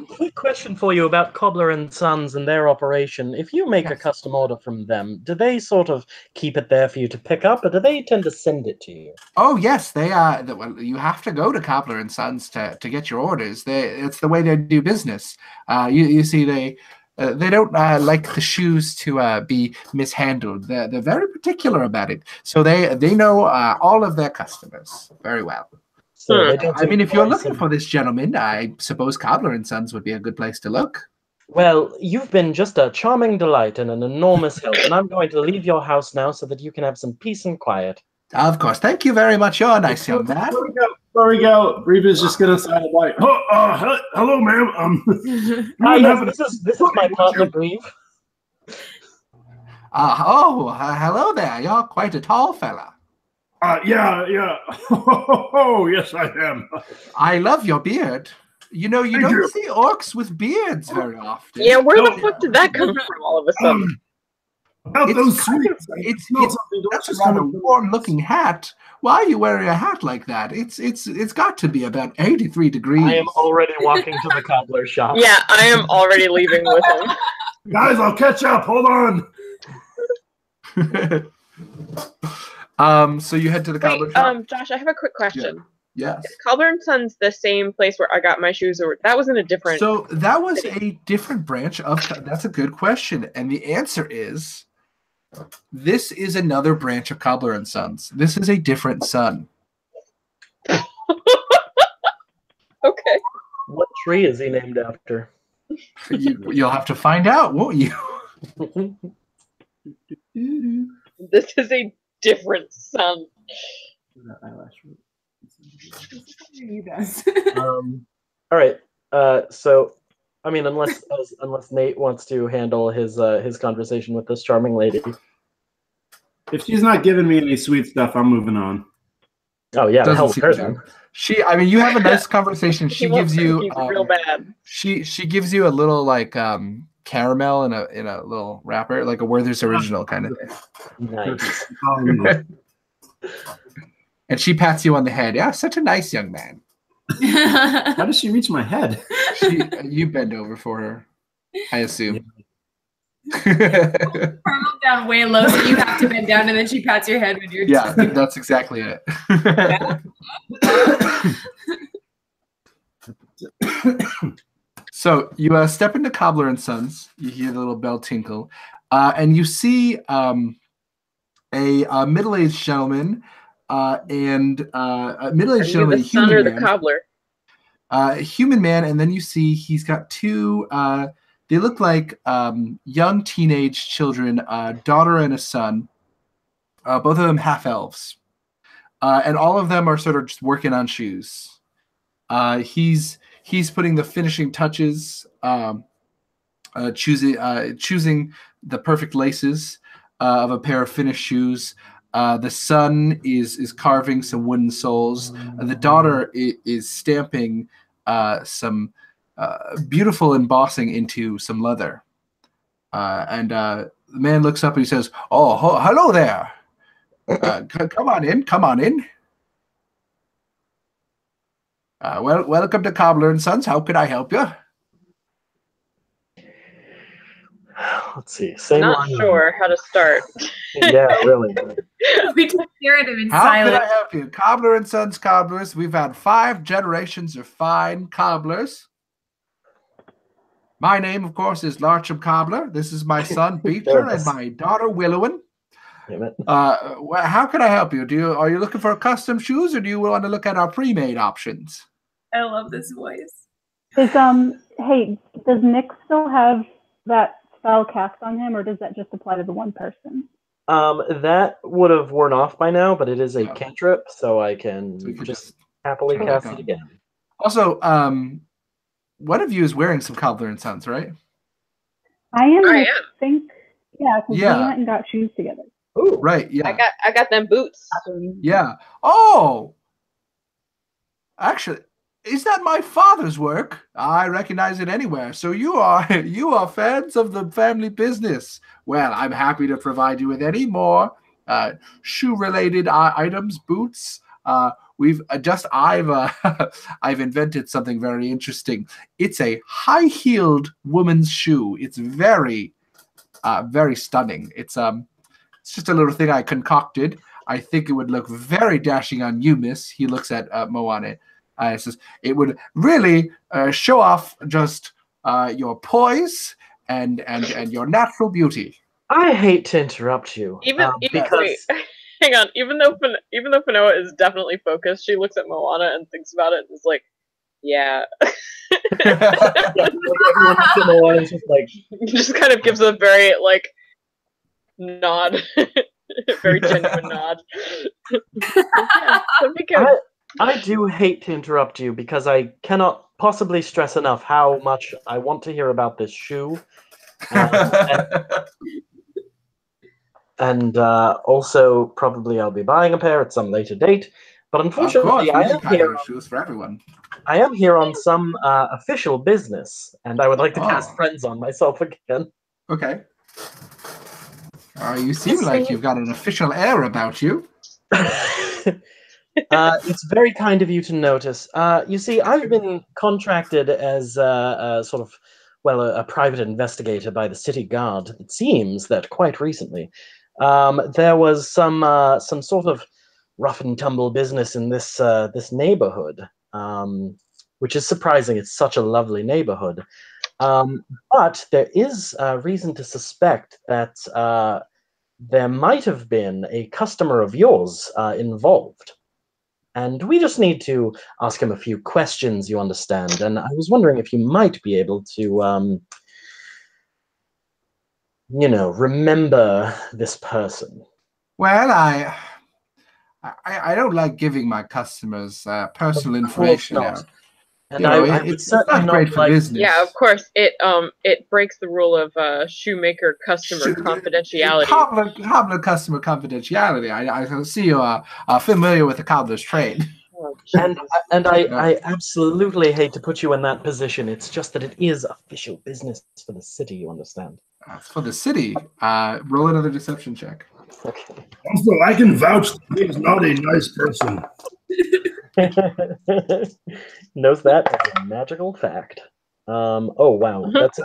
a quick question for you about Cobbler & Sons and their operation. If you make a custom order from them, do they sort of keep it there for you to pick up, or do they tend to send it to you? Oh, yes. They well, you have to go to Cobbler & Sons to get your orders. It's the way they do business. You see, they don't like the shoes to be mishandled. They're very particular about it. So they know all of their customers very well. So I mean, if you're looking for this gentleman, I suppose Cobbler & Sons would be a good place to look. Well, you've been just a charming delight and an enormous help, and I'm going to leave your house now so that you can have some peace and quiet. Of course. Thank you very much. You're a nice young man. Before we go, Reva's just going to sign a white. Hello, ma'am. Yes, this is my partner, Grieve. Hello there. You're quite a tall fella. Yeah. Oh, yes, I am. I love your beard. You know, you Thank don't you. see orcs with beards very often. Yeah, where the fuck did that come from all of a sudden? About It's those kind sweets. of- That's just a warm-looking hat. Why are you wearing a hat like that? It's got to be about 83 degrees. I am already walking to the cobbler shop. Yeah, I am already leaving with him. Guys, I'll catch up. Hold on. So you head to the cobbler Wait, shop. Josh, I have a quick question. Yes. Is Cobbler and Sons the same place where I got my shoes, or that was in a different? So that was a different branch of. That's a good question, and the answer is, this is another branch of Cobbler and Sons. This is a different son. Okay. What tree is he named after? You'll have to find out, won't you? This is a different son. You guys. All right. So, I mean, unless Nate wants to handle his conversation with this charming lady. If she's not giving me any sweet stuff, I'm moving on. Oh yeah, the hell with seem her to. then. I mean, you have a nice conversation. She He won't gives you think he's real bad. She gives you a little like caramel in a little wrapper, like a Werther's Original kind of thing. Nice. And she pats you on the head. Yeah, such a nice young man. How does she reach my head? You bend over for her, I assume. Her look down way low, so you have to bend down, and then she pats your head with your Yeah, that's exactly it. So you step into Cobbler and Sons. You hear the little bell tinkle, and you see a middle-aged gentleman and a middle-aged gentleman, The son human or the man, cobbler? a human man, and then you see he's got two. They look like young teenage children, a daughter and a son. Both of them half elves, and all of them are sort of just working on shoes. He's putting the finishing touches, choosing the perfect laces of a pair of finished shoes. The son is carving some wooden soles. The daughter is stamping some beautiful embossing into some leather. And the man looks up and he says, "Oh, hello there. Come on in. Come on in. Welcome to Cobbler and Sons. How can I help you?" Let's see. Same Not line. sure how to start. Yeah, really. We just stare at him in How can silence. I help you? Cobbler and Sons cobblers. We've had 5 generations of fine cobblers. My name, of course, is Larcham Cobbler. This is my son Beecher and my daughter Willowin. Damn it. How can I help you? Are you looking for custom shoes, or do you want to look at our pre-made options? I love this voice. Hey, does Nick still have that spell cast on him, or does that just apply to the one person? That would have worn off by now, but it is a Yeah. cantrip, so I can So you could just happily turn it cast on. it again. Also, one of you is wearing some Cobbler and Sons, right? I am. I I am. think. Yeah, because Yeah. we went and got shoes together. Ooh, Right. Yeah. I got them boots. Yeah. Oh, actually, is that my father's work? I recognize it anywhere. So you are fans of the family business. Well, I'm happy to provide you with any more shoe-related items, boots. I've invented something very interesting. It's a high-heeled woman's shoe. It's very, very stunning. It's just a little thing I concocted. I think it would look very dashing on you, miss. He looks at Moana. Says it would really show off just your poise and your natural beauty. I hate to interrupt you. Even because wait, hang on. Even though Fanoa is definitely focused, she looks at Moana and thinks about it and is like, "Yeah." everyone in the line is just like, Just kind of gives a very like nod, very genuine nod. Yeah, that'd be good. I do hate to interrupt you because I cannot possibly stress enough how much I want to hear about this shoe. And also, probably I'll be buying a pair at some later date. But Of course, unfortunately, we I make am high-end here. shoes for everyone. I am here on some official business, and I would like to cast Oh. friends on myself again. Okay. You seem like you've got an official air about you. It's very kind of you to notice. You see, I've been contracted as a private investigator by the city guard. It seems that quite recently there was some sort of rough and tumble business in this this neighborhood, which is surprising. It's such a lovely neighborhood. But there is reason to suspect that there might have been a customer of yours involved. And we just need to ask him a few questions, you understand. And I was wondering if you might be able to, you know, remember this person. Well, I don't like giving my customers personal information not. out. And You know, I would it's certainly not great not for like. business. Yeah, of course. It breaks the rule of shoemaker customer confidentiality. Cobbler customer confidentiality. I see you are familiar with the cobbler's trade. Oh, And I absolutely hate to put you in that position. It's just that it is official business for the city, you understand. For the city, roll another deception check. Okay. Also, I can vouch that he's not a nice person. Knows that as a magical fact. Oh wow, that's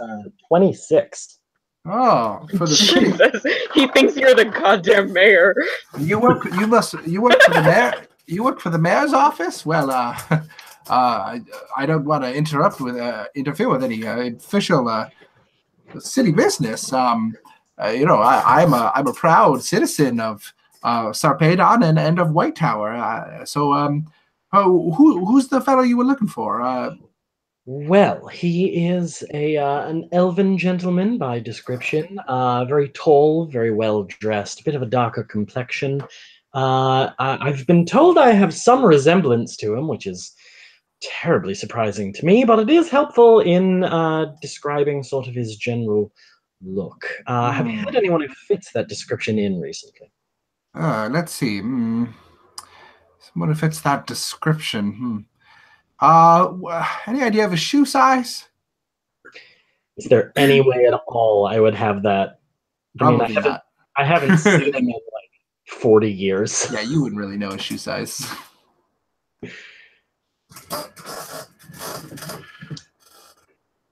26. Oh, for the city. Jesus, he thinks you're the goddamn mayor. You work for the mayor. You work for the mayor's office. Well, I don't want to interfere with any official city business. You know, I'm a proud citizen of Sarpedon and of White Tower. Who's the fellow you were looking for? Well, he is an elven gentleman by description. Very tall, very well dressed, a bit of a darker complexion. I've been told I have some resemblance to him, which is terribly surprising to me, but it is helpful in describing sort of his general look. Have you had anyone who fits that description in recently? Let's see. Someone who fits that description. Any idea of his shoe size? Is there any way at all I would have that? Probably not. I haven't seen him in like 40 years. Yeah, you wouldn't really know his shoe size.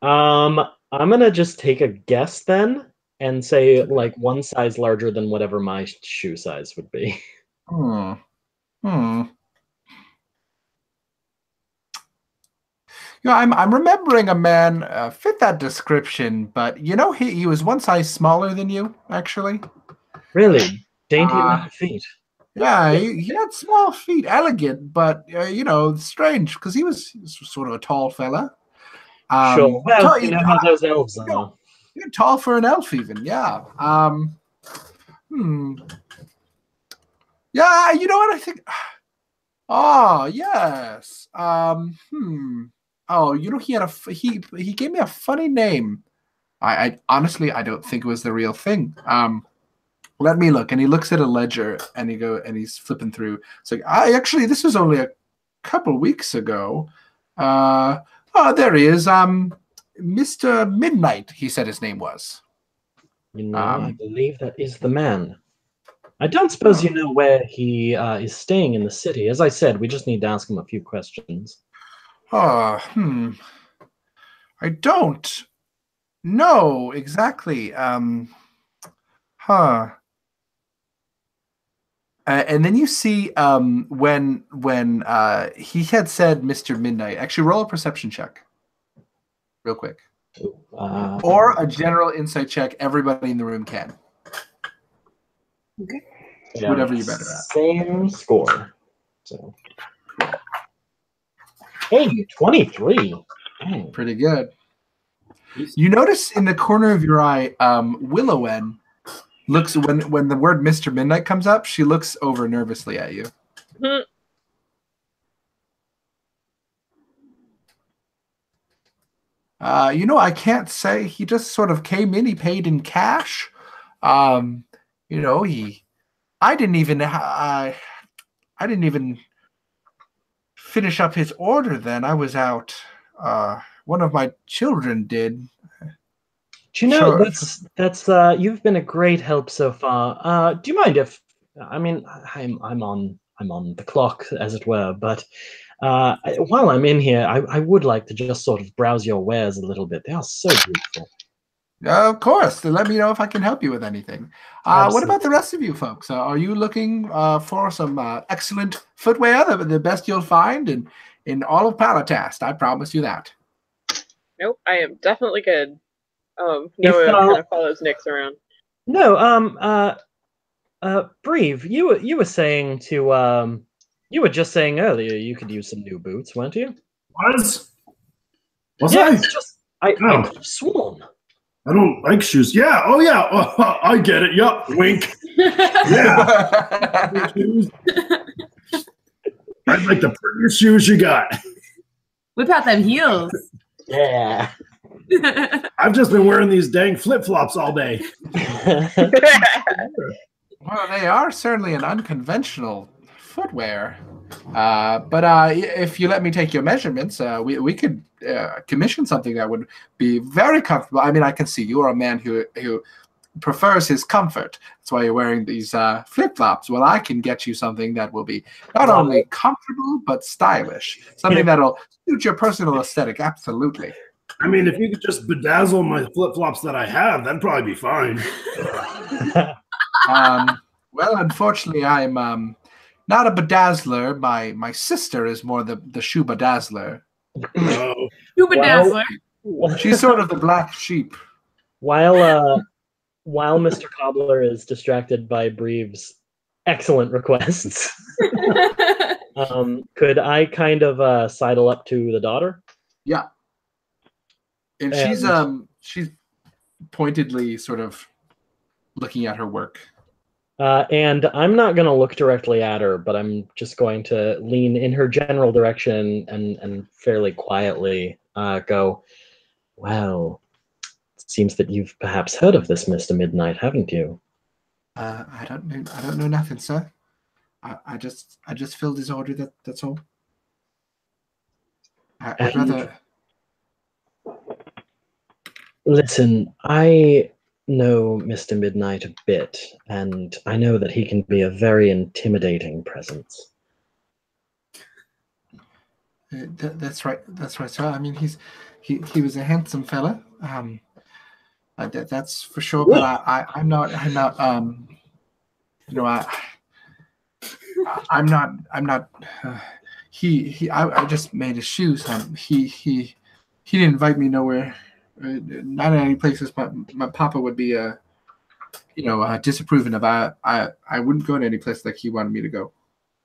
I'm gonna just take a guess then and say like one size larger than whatever my shoe size would be. You know, I'm remembering a man fit that description, but you know he was one size smaller than you, actually. Really? Dainty little feet. Yeah, he had small feet, elegant, but you know, strange because he was sort of a tall fella. Sure. Well, you know how those elves are. You're tall for an elf, even. Yeah. Yeah. You know what I think? Oh yes. Oh, you know he gave me a funny name. I honestly I don't think it was the real thing. Let me look. And he looks at a ledger and he's flipping through. It's like, actually this was only a couple weeks ago. There he is. Mr. Midnight, he said his name was. You know, I believe that is the man. I don't suppose you know where he is staying in the city. As I said, we just need to ask him a few questions. I don't know exactly. And then you see when he had said Mr. Midnight. Actually, roll a perception check, real quick, or a general insight check. Everybody in the room can. Okay. Yeah, whatever you're better at. Same score. So, hey, 23. Dang. Pretty good. You notice in the corner of your eye, Willowen looks when the word Mr. Midnight comes up, she looks over nervously at you. You know, I can't say. He just sort of came in. He paid in cash. You know, I didn't even finish up his order then. I was out. One of my children did. Do you know, that's you've been a great help so far. Do you mind if I'm on the clock, as it were, but while I'm in here, I would like to just sort of browse your wares a little bit. They are so beautiful. Of course. Let me know if I can help you with anything. What Absolutely. about the rest of you folks? Are you looking for some excellent footwear, the best you'll find in all of Palatast? I promise you that. Nope, I am definitely good. If, Noah kind of follows Nyx around. No, Breve, you were saying to you were just saying earlier you could use some new boots, weren't you? Was Yeah, I? it's just I No. could have sworn. I don't like shoes. Yeah. Oh, yeah. I get it. Yup. Wink. Yeah. Shoes. I'd like the prettiest shoes you got. Whip out them heels. Yeah. I've just been wearing these dang flip flops all day. Well, they are certainly an unconventional footwear. But if you let me take your measurements, we could commission something that would be very comfortable. I mean, I can see you're a man who prefers his comfort. That's why you're wearing these flip-flops. Well, I can get you something that will be not only comfortable, but stylish. Something that'll suit your personal aesthetic, absolutely. I mean, if you could just bedazzle my flip flops that I have, that'd probably be fine. Well, unfortunately, I'm not a bedazzler. My sister is more the shoe bedazzler. Oh. You bedazzler. She's sort of the black sheep. While Mr. Cobbler is distracted by Breve's excellent requests, could I kind of sidle up to the daughter? Yeah. And she's pointedly sort of looking at her work. And I'm not going to look directly at her, but I'm just going to lean in her general direction and fairly quietly go, well, it seems that you've perhaps heard of this Mr. Midnight, haven't you? I don't know nothing, sir. I just filled his order. That's all. I'd rather. Listen, I know Mr. Midnight a bit, and I know that he can be a very intimidating presence. That's right. That's right, sir. I mean, he was a handsome fella. That's for sure. But I'm not. You know, I'm not. I just made his shoes. He didn't invite me nowhere. Not in any places. My papa would be disapproving of. I wouldn't go to any place like he wanted me to go.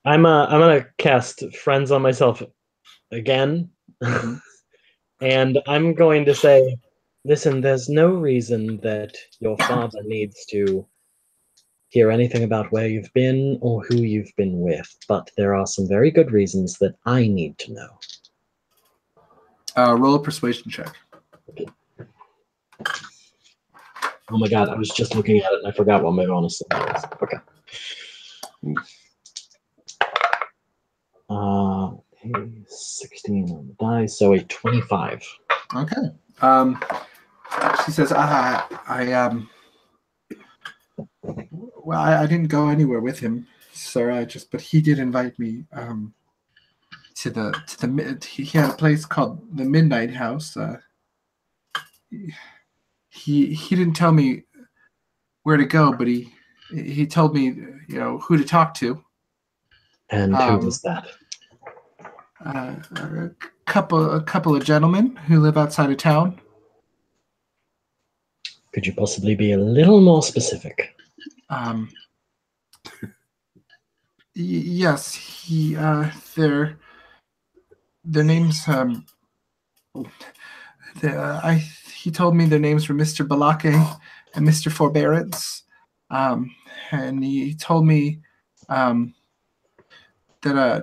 I'm gonna cast Friends on myself again, and I'm going to say, listen, there's no reason that your father needs to hear anything about where you've been or who you've been with, but there are some very good reasons that I need to know. Roll a persuasion check. Okay. Oh my god, I was just looking at it and I forgot what my bonus was. Okay. 16 on the die, so a 25. Okay. She says, well, I didn't go anywhere with him, sir. But he did invite me to he had a place called the Midnight House. He didn't tell me where to go, but he told me, who to talk to. And who was that? A couple of gentlemen who live outside of town. Could you possibly be a little more specific? Yes, their names. He told me their names were Mr. Balake and Mr. Forbearance, and he told me that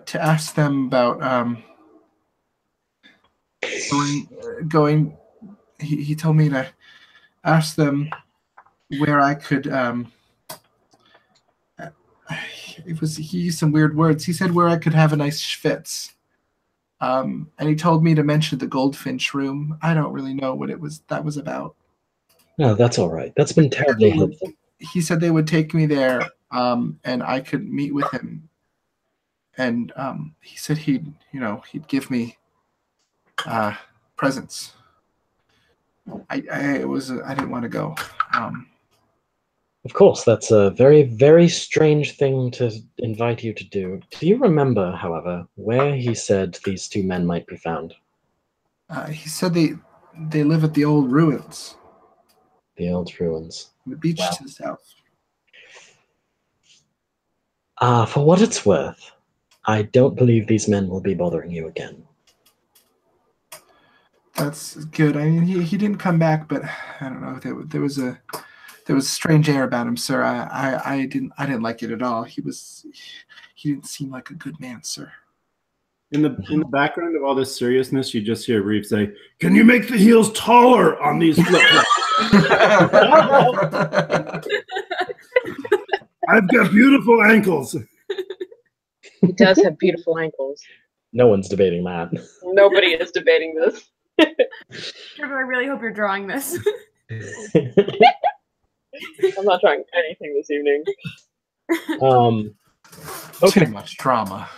to ask them about going. He told me to ask them where I could. He used some weird words. He said where I could have a nice schwitz. And he told me to mention the Goldfinch room. I don't really know what that was about. No, that's all right. That's been terribly helpful. He said they would take me there, and I could meet with him. And he said he'd give me presents. I didn't want to go. Of course, that's a very, very strange thing to invite you to do. Do you remember, however, where he said these two men might be found? He said they live at the old ruins. The old ruins. The beach to the south. For what it's worth, I don't believe these men will be bothering you again. That's good. I mean, he didn't come back, but I don't know. There was a strange air about him, sir. I didn't like it at all. He didn't seem like a good man, sir. In the background of all this seriousness, you just hear Reeve say, "Can you make the heels taller on these flip-flops? I've got beautiful ankles." He does have beautiful ankles. No one's debating that. Nobody is debating this. Trevor, I really hope you're drawing this. I'm not trying anything this evening. Okay. Too much drama.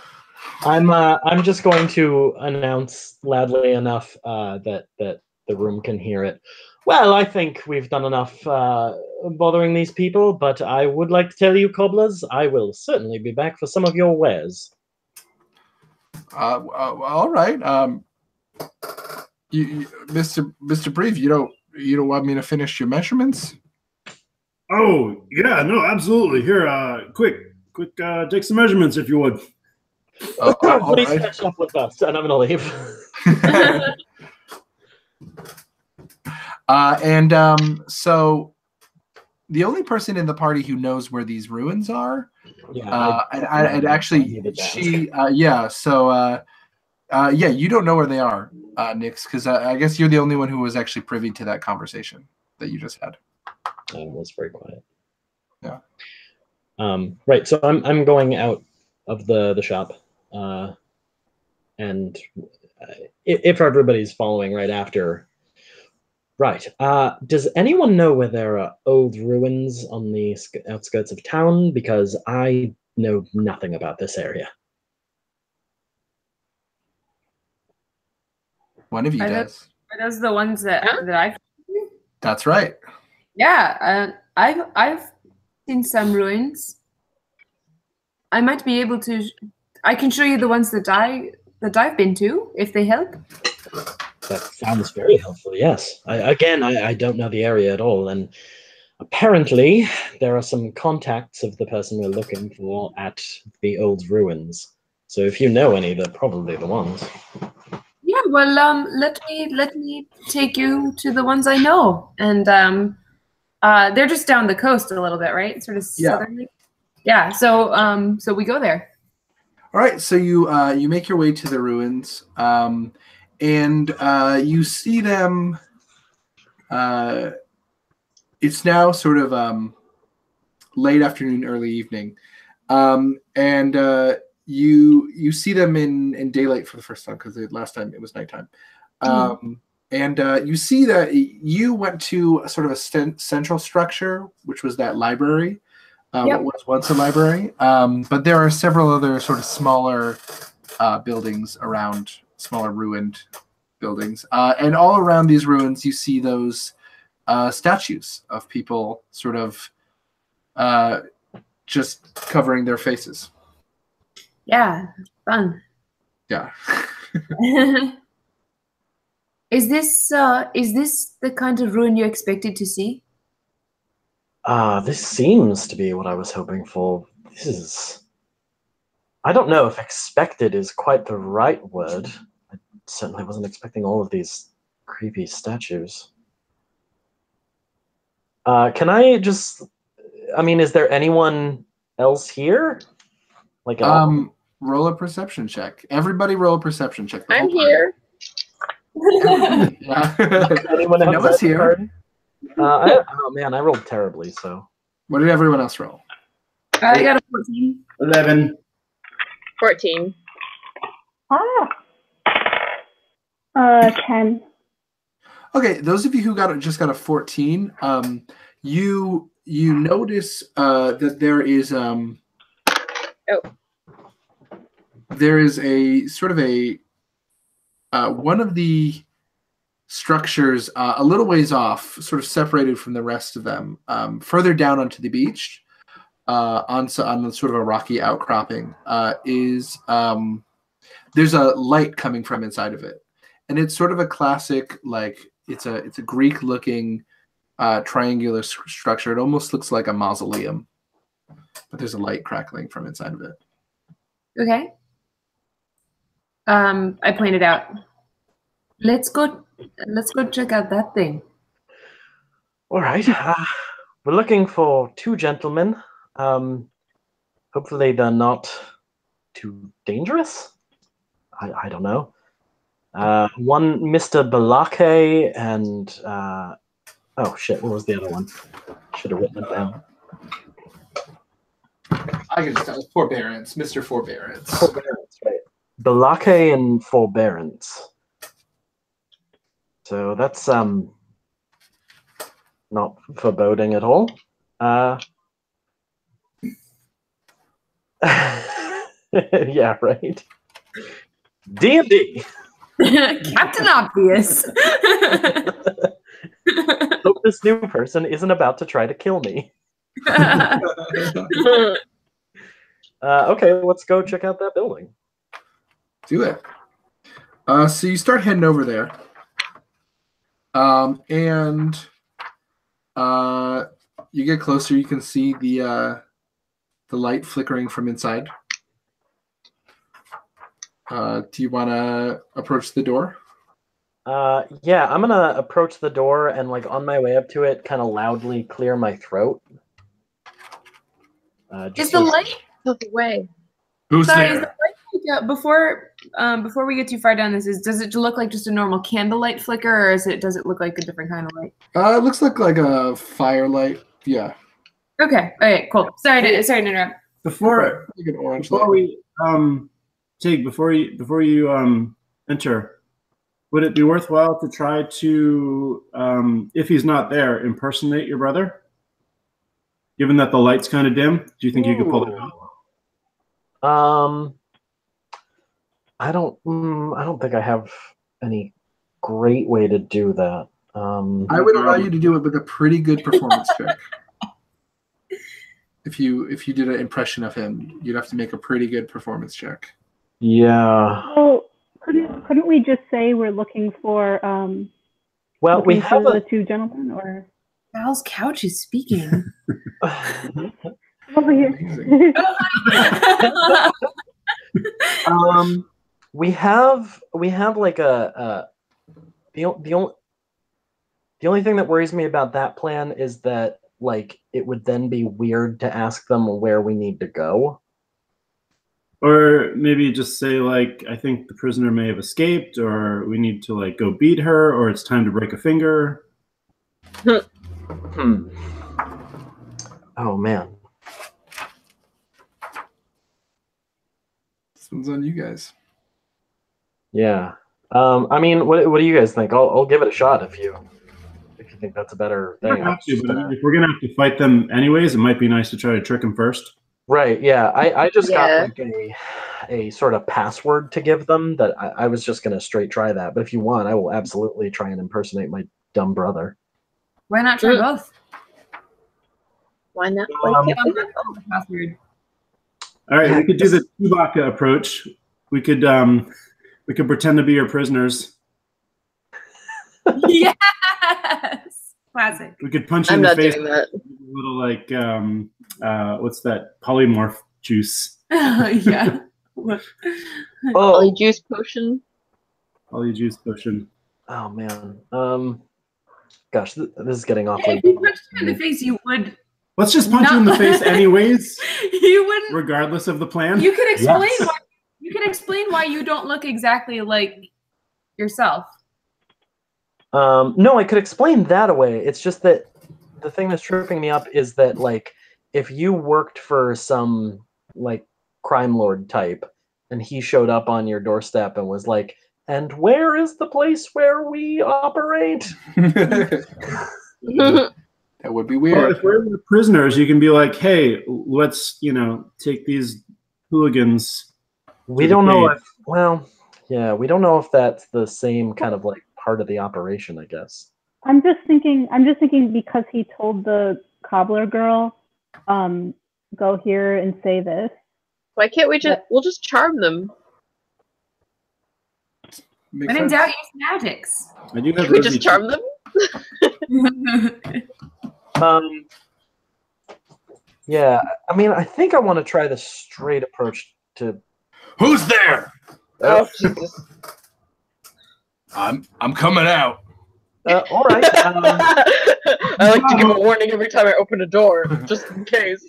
I'm just going to announce loudly enough that the room can hear it. Well, I think we've done enough bothering these people, but I would like to tell you, cobblers, I will certainly be back for some of your wares. All right. Mr. Breve, you don't want me to finish your measurements? Oh, yeah, no, absolutely. Here, quick, take some measurements if you would. Please catch up with us, and I'm going to leave. So the only person in the party who knows where these ruins are, and actually, you don't know where they are, Nix, because I guess you're the only one who was actually privy to that conversation that you just had. I was very quiet. Yeah. Right. So I'm going out of the shop, and if everybody's following right after. Right. Does anyone know where there are old ruins on the outskirts of town? Because I know nothing about this area. One of you does. Are those the ones that I've? That's right. Yeah, I've seen some ruins. I might be able to. I can show you the ones that I've been to, if they help. That sounds very helpful. Yes. I don't know the area at all, and apparently there are some contacts of the person we're looking for at the old ruins. So if you know any, they're probably the ones. Yeah. Well, let me take you to the ones I know, and they're just down the coast a little bit, right? Sort of southernly. Yeah. So we go there. All right. So you make your way to the ruins. And you see them. It's now sort of late afternoon, early evening, and you see them in daylight for the first time because the last time it was nighttime. And you see that you went to a sort of a central structure, which was that library. What was once a library, but there are several other sort of smaller buildings around. Smaller ruined buildings, and all around these ruins you see those statues of people sort of just covering their faces. Yeah, fun. Yeah. Is this the kind of ruin you expected to see? This seems to be what I was hoping for. This is... I don't know if expected is quite the right word. I certainly wasn't expecting all of these creepy statues. Can I just... I mean, is there anyone else here? Like, roll a perception check. Everybody roll a perception check. I'm here. Yeah. Anyone else here? Oh man, I rolled terribly, so... What did everyone else roll? I got a 14. 11. 14. 10. Okay, those of you who just got a 14, you notice that there is there is a sort of a one of the structures a little ways off, sort of separated from the rest of them, further down onto the beach, on sort of a rocky outcropping, is there's a light coming from inside of it, and it's sort of a classic, like it's a Greek-looking triangular structure. It almost looks like a mausoleum, but there's a light crackling from inside of it. Okay. I pointed out. Let's go check out that thing. All right. We're looking for two gentlemen. Hopefully they're not too dangerous. I don't know. One Mr. Balake and oh shit, what was the other one? Should have written it down. I can just tell. Forbearance, Mr. Forbearance. Forbearance, right. Balake and Forbearance. So that's not foreboding at all. Yeah, right. D&D. Captain Obvious. Hope this new person isn't about to try to kill me. Okay, let's go check out that building. Do it. So you start heading over there. And you get closer, you can see the light flickering from inside. Do you want to approach the door? Yeah, I'm gonna approach the door and, like, on my way up to it, kind of loudly clear my throat. Is the light Out the way. Who's Sorry, is there? the light like, before we get too far down this, does it look like just a normal candlelight flicker, or does it look like a different kind of light? It looks like a firelight. Yeah. Okay. All right. Cool. Sorry to interrupt. Before Like an orange before light. we Tig, before you enter, would it be worthwhile to try to, if he's not there, impersonate your brother? Given that the light's kind of dim, do you think you could pull it off? I don't think I have any great way to do that. I would allow you to do it with a pretty good performance check. If you did an impression of him, you'd have to make a pretty good performance check. Yeah. Well, couldn't we just say we're looking for Well, we looking have for a. the two gentlemen, or Val's couch is speaking. over here? Amazing. We have like the only thing that worries me about that plan is that, like, it would then be weird to ask them where we need to go. Or maybe just say, like, I think the prisoner may have escaped, or we need to, like, go beat her, or it's time to break a finger. Oh man. This one's on you guys. Yeah. I mean, what do you guys think? I'll give it a shot if you think that's a better We don't thing. have to, but if we're gonna have to fight them anyways, it might be nice to try to trick them first. Right, yeah. I just Yeah. got like a sort of password to give them that I was just gonna straight try that. But if you want, I will absolutely try and impersonate my dumb brother. Why not try both? Why not? Password. All right, Yeah, we could do the Chewbacca approach. We could pretend to be your prisoners. Yes. Classic. We could punch you I'm in the not face doing with that. a little, like, what's that, polymorph juice? Yeah. Oh, Polyjuice potion. Polyjuice potion. oh man. Gosh, this is getting Yeah, awfully. if you punched him in the face, you would. Let's just punch you in the face anyways, You wouldn't. regardless of the plan. You could explain Yes. why. You could explain why you don't look exactly like yourself. No, I could explain that away. It's just that the thing that's tripping me up is that, like, if you worked for some, like, crime lord type and he showed up on your doorstep and was like, and where is the place where we operate? That would be Well, weird. if we're the prisoners, you can be like, hey, let's, take these hooligans. We To the don't know cave. if, well, yeah, we don't know if that's the same kind of, like, part of the operation, I guess. I'm just thinking because he told the cobbler girl, go here and say this. Why can't we'll just charm them? Makes When in sense. doubt, use magics. I do have Can we just charm them? Yeah, I mean, I think I want to try the straight approach to. Who's there? Oh, Jesus. I'm coming out. All right. I like to give a warning every time I open a door, just in case.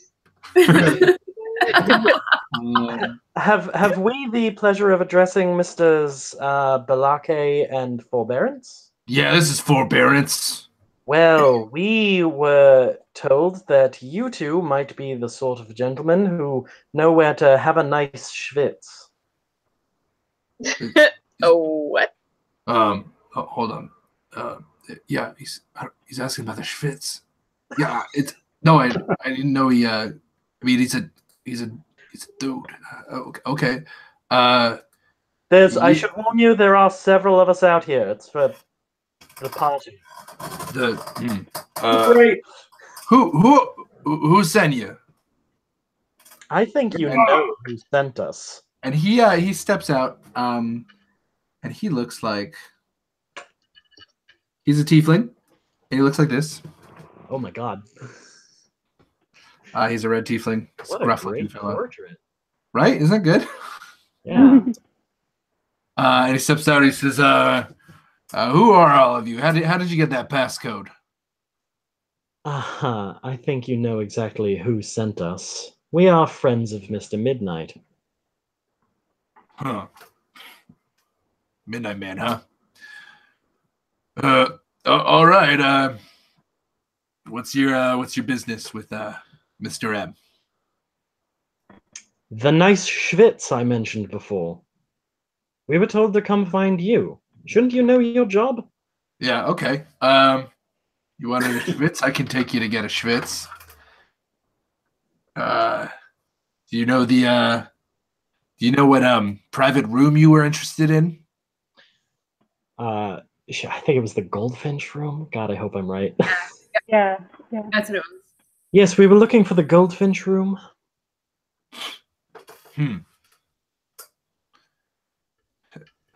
Have we the pleasure of addressing Misters Balake and Forbearance? Yeah, this is forbearance. Well, we were told that you two might be the sort of gentlemen who know where to have a nice schwitz. Oh, what? Hold on. Yeah, he's asking about the Schwitz. Yeah, I didn't know he. I mean, he's a dude. Okay. I should warn you, there are several of us out here. It's for the party. Great. Who sent you? I think you know who sent us. And he steps out. And he looks like he's a tiefling. And he looks like this. Oh my god. He's a red tiefling. What a Gruff-looking great fellow. portrait. Right? Isn't that good? Yeah. And he steps out. He says, "Who are all of you? How did you get that passcode?" I think you know exactly who sent us. We are friends of Mr. Midnight. Huh? Midnight Man, huh? All right. What's your business with Mr. M? The nice schwitz I mentioned before. We were told to come find you. Shouldn't you know your job? Yeah. Okay. You want a schwitz? I can take you to get a schwitz. Do you know the? Do you know what private room you were interested in? I think it was the Goldfinch room. God, I hope I'm right. Yeah. That's what it was. Yes, we were looking for the Goldfinch room.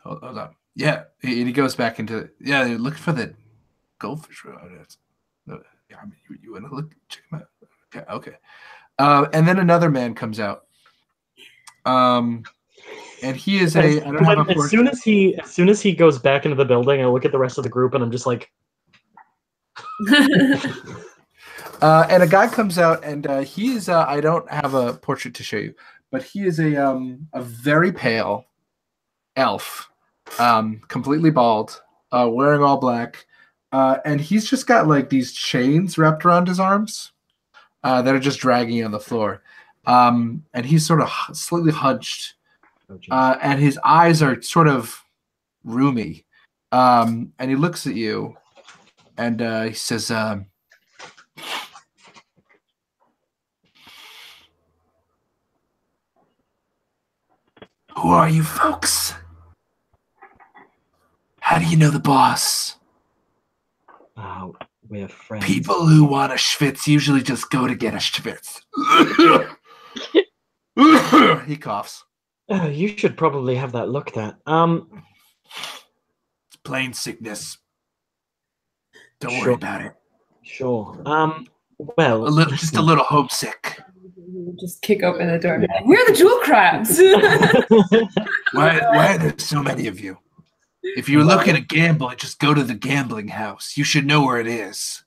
Hold on. Yeah, and he goes back into they're looking for the Goldfish room. Yeah, I mean, you want to look, check him out. Okay. And then another man comes out. And he is I don't have a as soon as he goes back into the building, I look at the rest of the group and I'm just like. And a guy comes out, and he is. I don't have a portrait to show you, but he is a very pale elf, completely bald, wearing all black, and he's just got like these chains wrapped around his arms that are just dragging on the floor, and he's sort of slightly hunched, and his eyes are sort of roomy, and he looks at you, and he says. Who are you folks? How do you know the boss? We're friends. People who want a schwitz usually just go to get a schwitz. He coughs. You should probably have that looked at. It's plain sickness. Don't Sure. worry about it. Sure. Well, Just a little homesick. Just kick open the door. We're the jewel crabs. Why are there so many of you? If you're looking to gamble, just go to the gambling house. You should know where it is.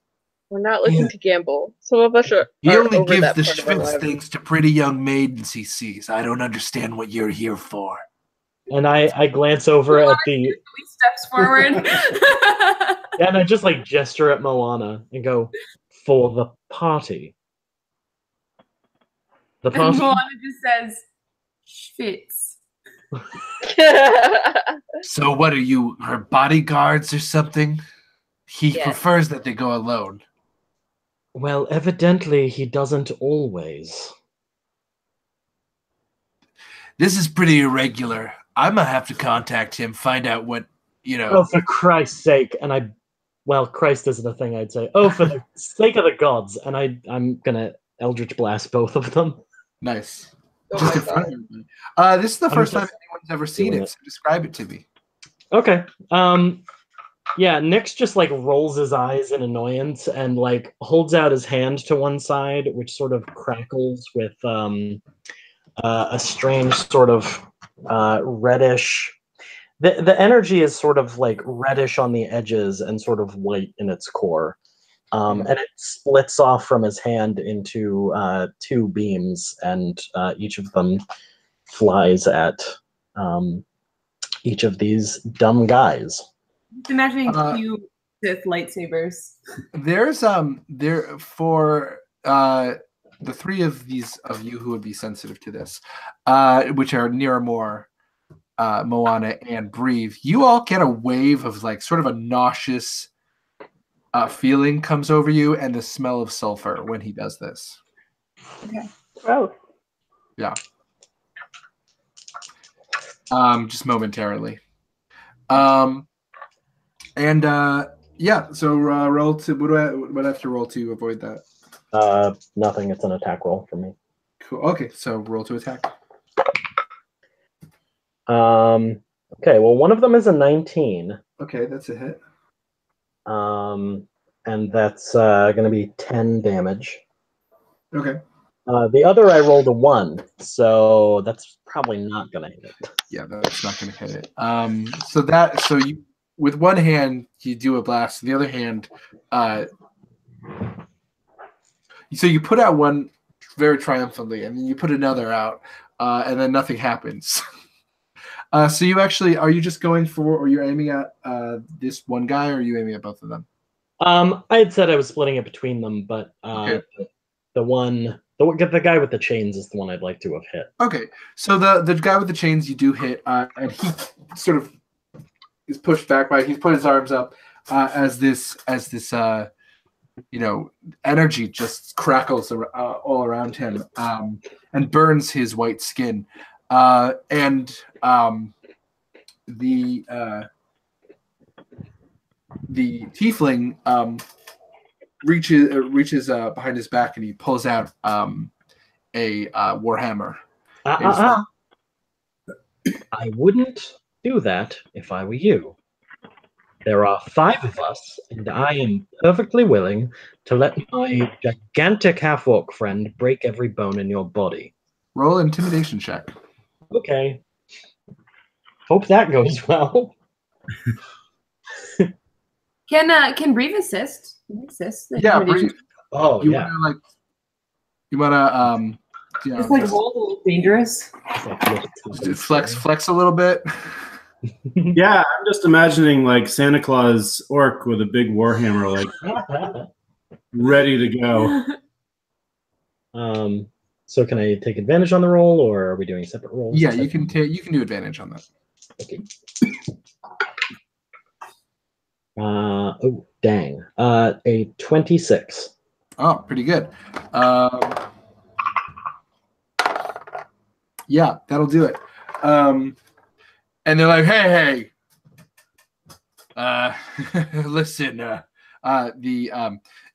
We're not looking to gamble. Some of us are. He only over gives that the part of our schwitz lives. things to pretty young maidens he sees. I don't understand what you're here for. and I glance over at the He steps forward. and I just like gesture at Moana and go, for the party. The And party. Moana just says, Schwitz. So what are you, her bodyguards or something? He Yes. prefers that they go alone. Well, evidently he doesn't always. This is pretty irregular. I'm gonna have to contact him, find out what you know. Oh, for Christ's sake! And well, Christ isn't a thing I'd say. Oh, for the sake of the gods! And I'm gonna Eldritch Blast both of them. Nice. Oh Just my in front God. of everybody. This is the I'm first time just anyone's ever seen doing it, so describe it to me. Okay. Yeah, Nyx just like rolls his eyes in annoyance and like holds out his hand to one side, which sort of crackles with a strange sort of reddish. The energy is sort of like reddish on the edges and sort of white in its core. And it splits off from his hand into two beams, and each of them flies at each of these dumb guys. Just imagining cute Sith lightsabers. There's there for the three of you who would be sensitive to this, which are Niramore, Moana, and Breve. You all get a wave of like sort of a nauseous feeling comes over you, and the smell of sulfur when he does this. Okay. Gross. Yeah. Just momentarily. Yeah, so roll to what do I have to roll to avoid that? Nothing. It's an attack roll for me. Cool. Okay, so roll to attack. Okay, well, one of them is a 19. Okay, that's a hit. And that's going to be 10 damage. Okay. The other I rolled a 1, so that's probably not going to hit it. Yeah, that's not going to hit it. So you with one hand you do a blast, the other hand, so you put out one very triumphantly, and then you put another out, and then nothing happens. So you actually are you just going for, or you're aiming at this one guy, or are you aiming at both of them? I had said I was splitting it between them, but Okay. the guy with the chains is the one I'd like to have hit. Okay, so the guy with the chains you do hit, and he sort of is pushed back by. He's put his arms up as this energy just crackles all around him and burns his white skin, and the tiefling reaches behind his back, and he pulls out a warhammer. I wouldn't do that if I were you. There are 5 of us, and I am perfectly willing to let my gigantic half-orc friend break every bone in your body. Roll an intimidation check. Okay. Hope that goes well. Can Breve assist? Assist? Yeah, Breve. Oh, You yeah. wanna It's like roll a little dangerous. flex a little bit. Yeah, I'm just imagining like Santa Claus orc with a big warhammer, like ready to go. So can I take advantage on the roll, or are we doing separate rolls? Yeah, you can do advantage on that. Okay. Oh, dang. A 26. Oh, pretty good. Yeah, that'll do it. And they're like, hey, listen,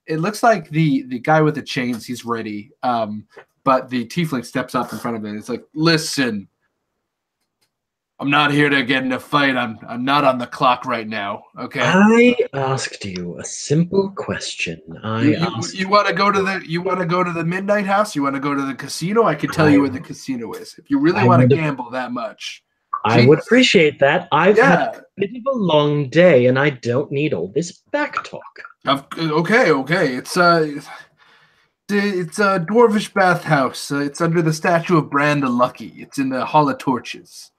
it looks like the guy with the chains, he's ready. But the tiefling steps up in front of him. It's like, listen, I'm not here to get in a fight. I'm not on the clock right now. Okay. I asked you a simple question. You want to go to the Midnight House? You want to go to the casino? I can tell you where the casino is. If you really want to gamble that much. I would appreciate that. I've had Yeah. a bit of a long day, and I don't need all this back talk. Okay. It's a dwarvish bathhouse. It's under the statue of Bran the Lucky. It's in the Hall of Torches.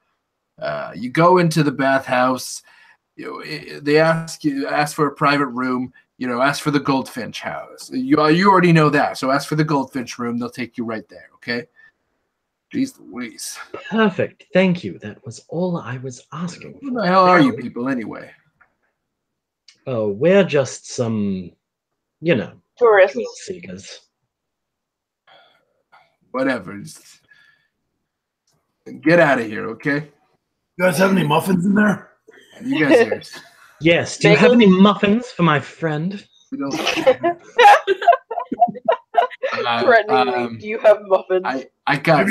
You go into the bathhouse. They ask for a private room. Ask for the Goldfinch house. You already know that. So ask for the Goldfinch room. They'll take you right there. Okay. Jeez Louise. Perfect. Thank you. That was all I was asking. Who the hell are you people anyway? Oh, we're just some, Tourists. thrill seekers. Whatever. Just get out of here, okay? You guys have any muffins in there? You guys are. Yes. Do you have any muffins for my friend? We don't. Threateningly, do you have muffins? I got.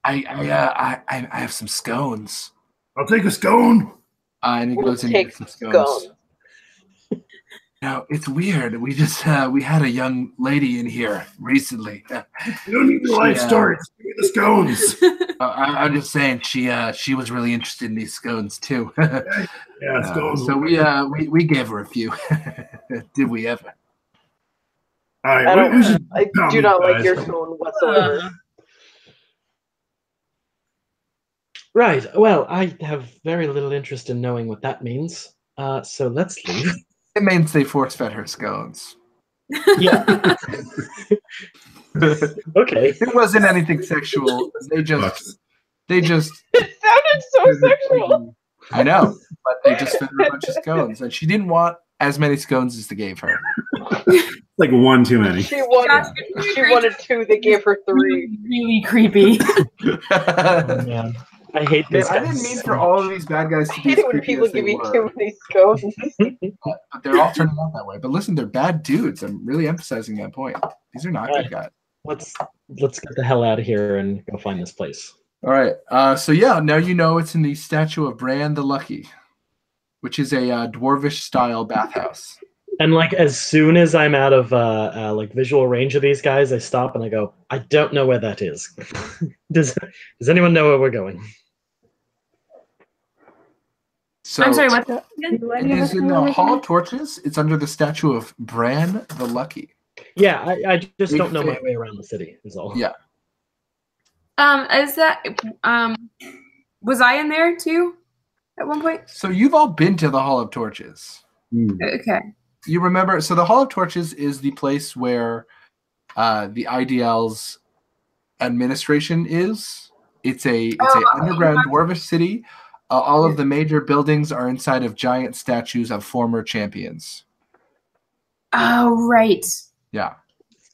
I have some scones. I'll take a scone. And he We'll goes and take gets some scones. Now it's weird. We just we had a young lady in here recently. You don't need the life stories. Give me the scones. I'm just saying she was really interested in these scones too. Yeah, scones. So we gave her a few. Did we ever? All right, I do not like your tone whatsoever. Right. Well, I have very little interest in knowing what that means. So let's leave. It means they force fed her scones. Yeah. Okay. It wasn't anything sexual. They just. It sounded so sexual. I know, but they just fed her a bunch of scones, and she didn't want as many scones as they gave her. Like one too many. She wanted two. They gave her three. Really creepy. Oh, man. I hate this. I didn't mean for all of these bad guys I to be hate it when people give you too many scones. But they're all turning out that way. But listen, they're bad dudes. I'm really emphasizing that point. These are not good guys. Let's get the hell out of here and go find this place. All right. So yeah, now you know it's in the statue of Bran the Lucky, which is a dwarvish style bathhouse. And like as soon as I'm out of like visual range of these guys, I stop and I go, I don't know where that is. Does anyone know where we're going? So I'm sorry, what's Do it any of is us in know the where Hall we're of Torches. It's under the statue of Bran the Lucky. Yeah, I just Big don't know my fan. way around the city, is all. Yeah. Is that was I in there too at one point? So you've all been to the Hall of Torches. Okay. You remember? So the Hall of Torches is the place where the IDL's administration is. It's a underground dwarvish city. All of the major buildings are inside of giant statues of former champions. Oh right. Yeah.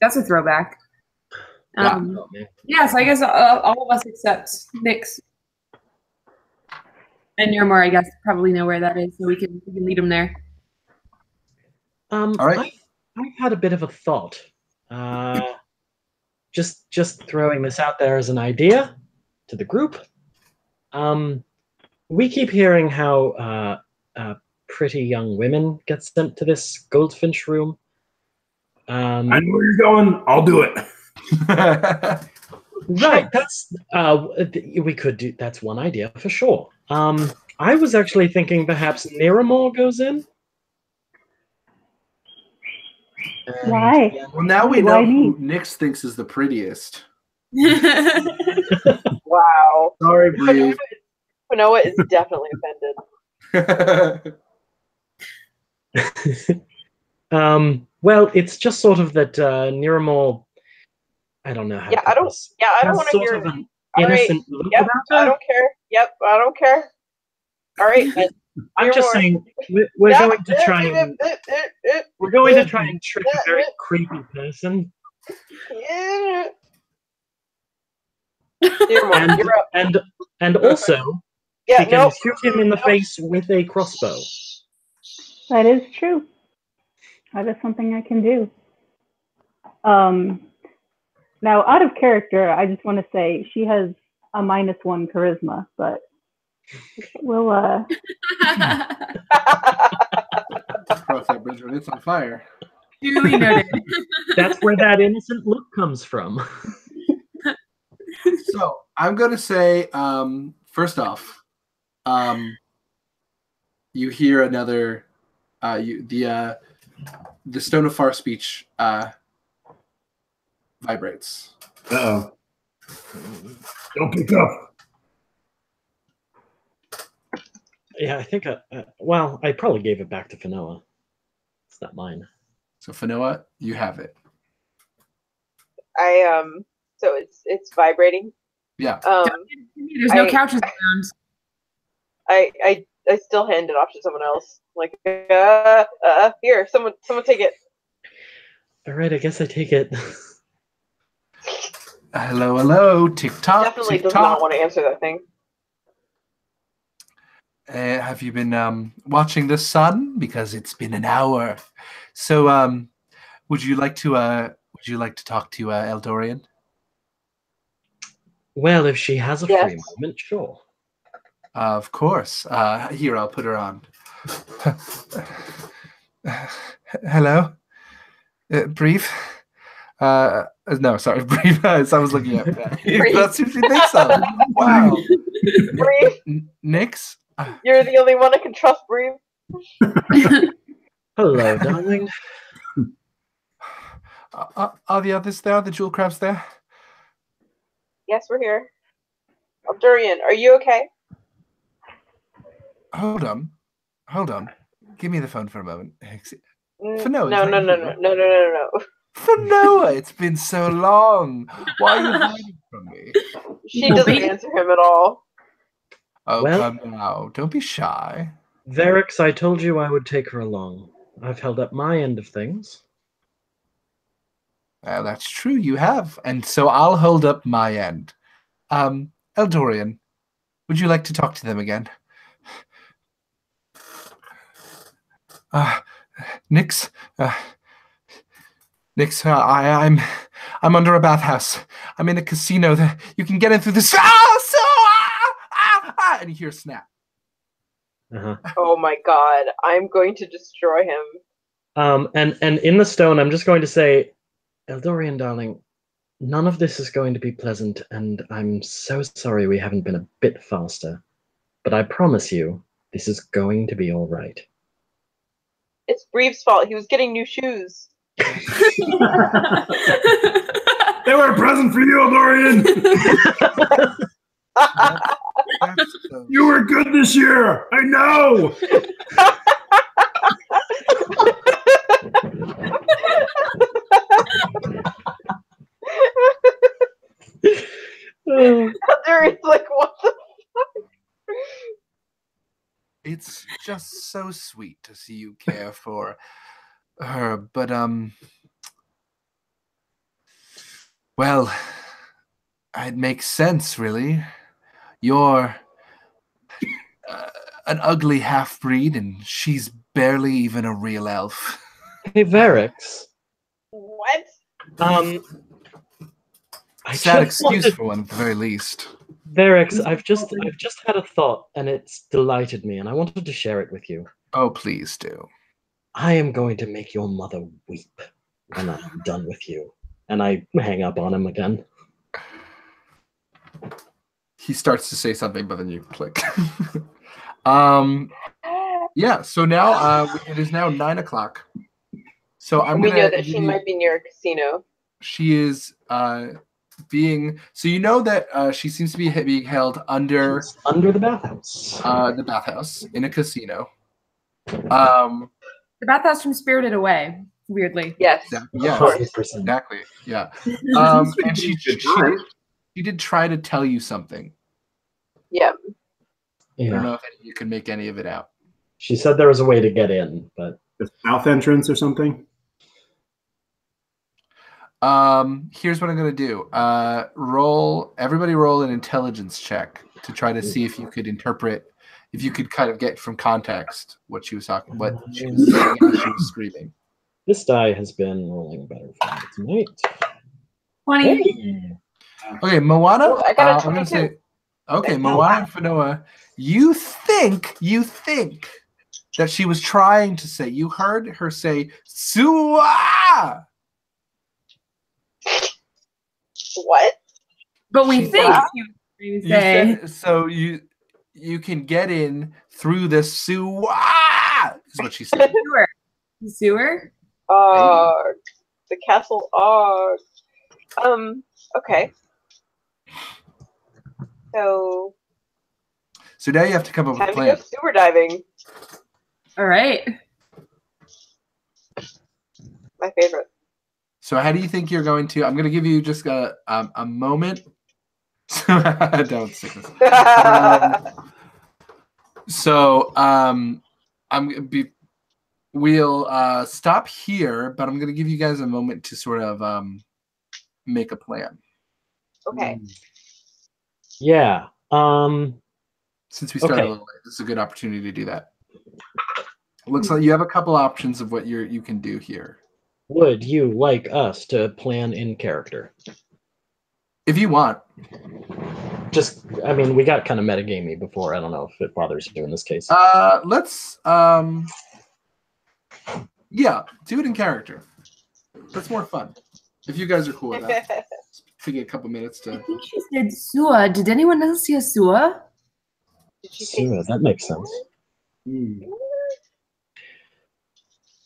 That's a throwback. Yeah. Yeah, so I guess all of us except Nix and Yermar, I guess, probably know where that is, so we can lead them there. All right. I've had a bit of a thought. Just throwing this out there as an idea to the group. We keep hearing how pretty young women get sent to this Goldfinch room. I know where you're going. I'll do it. Right, that's we could do. That's one idea for sure. I was actually thinking perhaps Niramor goes in. And, Why? yeah, Well, now we Why know me? who Nix thinks is the prettiest. Wow. Sorry, Bree. Manoa is definitely offended. well, it's just sort of that Niramor. I don't know how. Yeah, to I put don't. this. Yeah, I don't Has want to sort hear. of an All right. innocent look Yep, about I her. don't care. Yep, I don't care. All right. I'm just Niramor. saying we're Yep, going to try and we're going to try and trick a very creepy person. Yeah. Niramor, And you're up. and also Yeah, she can no. shoot him in the face with a crossbow. That is true. That is something I can do. Now, out of character, I just want to say she has a -1 charisma, but we'll Cross that bridge when it's on fire. Duly noted. That's where that innocent look comes from. So I'm going to say, first off, you hear another, the Stone of Far speech vibrates. Uh-oh. Don't pick up. Yeah, I think. Well, I probably gave it back to Fanoa. It's not mine. So Fanoa, you have it. So it's vibrating. Yeah. There's no couches around. I still hand it off to someone else. Like, here, someone take it. All right, I guess I take it. Hello, hello, tick tock, Definitely tick does not tock. want to answer that thing. Have you been watching the sun? Because it's been an hour. So, would you like to talk to Eldorian? Well, if she has a Yes. free moment, sure. Of course. Here, I'll put her on. Hello, Brief. No, sorry, Brief. I was looking at that. That's who she thinks of. Wow. Bree, Nix. you're the only one I can trust, Bree. Hello, darling. Are the others there? The jewel crabs there? Yes, we're here. Durian, are you okay? Hold on. Give me the phone for a moment. No, No, no. Fanoa, it's been so long. Why are you hiding from me? She doesn't answer him at all. Oh, Well- come now. Don't be shy. Varix, I told you I would take her along. I've held up my end of things. Well, that's true, you have. And so I'll hold up my end. Eldorian, would you like to talk to them again? Nix, I'm under a bathhouse. I'm in a casino. You can get in through this. And you hear a snap. Uh-huh. Oh my god, I'm going to destroy him. And in the stone, I'm just going to say, Eldorian, darling, none of this is going to be pleasant, and I'm so sorry we haven't been a bit faster. But I promise you, this is going to be all right. It's Breeve's fault. He was getting new shoes. They were a present for you, Eldorian. You were good this year. I know. Durian's like, what the fuck? It's just so sweet to see you care for her, but well, it makes sense, really. You're an ugly half-breed, and she's barely even a real elf. Hey, Varix. What? Sad excuse for one, at the very least. Varix, I've just had a thought, and it's delighted me, and I wanted to share it with you. Oh, please do. I am going to make your mother weep when I'm done with you. And I hang up on him again. He starts to say something, but then you click. Yeah, so now it is now 9 o'clock. So We know that she might be near a casino. She is being, so you know that she seems to be being held under Under the bathhouse. the bathhouse in a casino. The bathhouse from Spirited Away, weirdly. Yes. Yeah, 100%. exactly. Yeah. And she did try to tell you something. Yeah. I don't Yeah. know if you can make any of it out. She said there was a way to get in, but The south entrance or something. Here's what I'm gonna do. Everybody roll an intelligence check to try to see if you could interpret, if you could kind of get from context what she was talking, what she was saying as she was screaming. this die has been rolling better for me tonight. 20. Hey. Okay, Moana. Oh, I got a I'm gonna 22. say, okay, Moana and Fanoa. You think that she was trying to say. You heard her say "Sua." What? But we She- think Wow. you You say. said, so you can get in through the Sua. Is what she said. Sewer. Sewer? The castle. Okay. So So now you have to come up with a time to plan. go sewer diving. All right. My favorite. So how do you think you're going to? I'm going to give you just a moment. Don't say this. We'll stop here, but I'm going to give you guys a moment to sort of make a plan. Okay. Yeah. Since we started a little late, this is a good opportunity to do that. It looks like you have a couple options of what you can do here. Would you like us to plan in character? If you want. Just, I mean, we got kind of metagamey before. I don't know if it bothers you in this case. Let's, yeah, do it in character. That's more fun. If you guys are cool with that. Taking a couple minutes I to... think she said sewer. Did anyone else hear sewer? Sewer, that makes sense.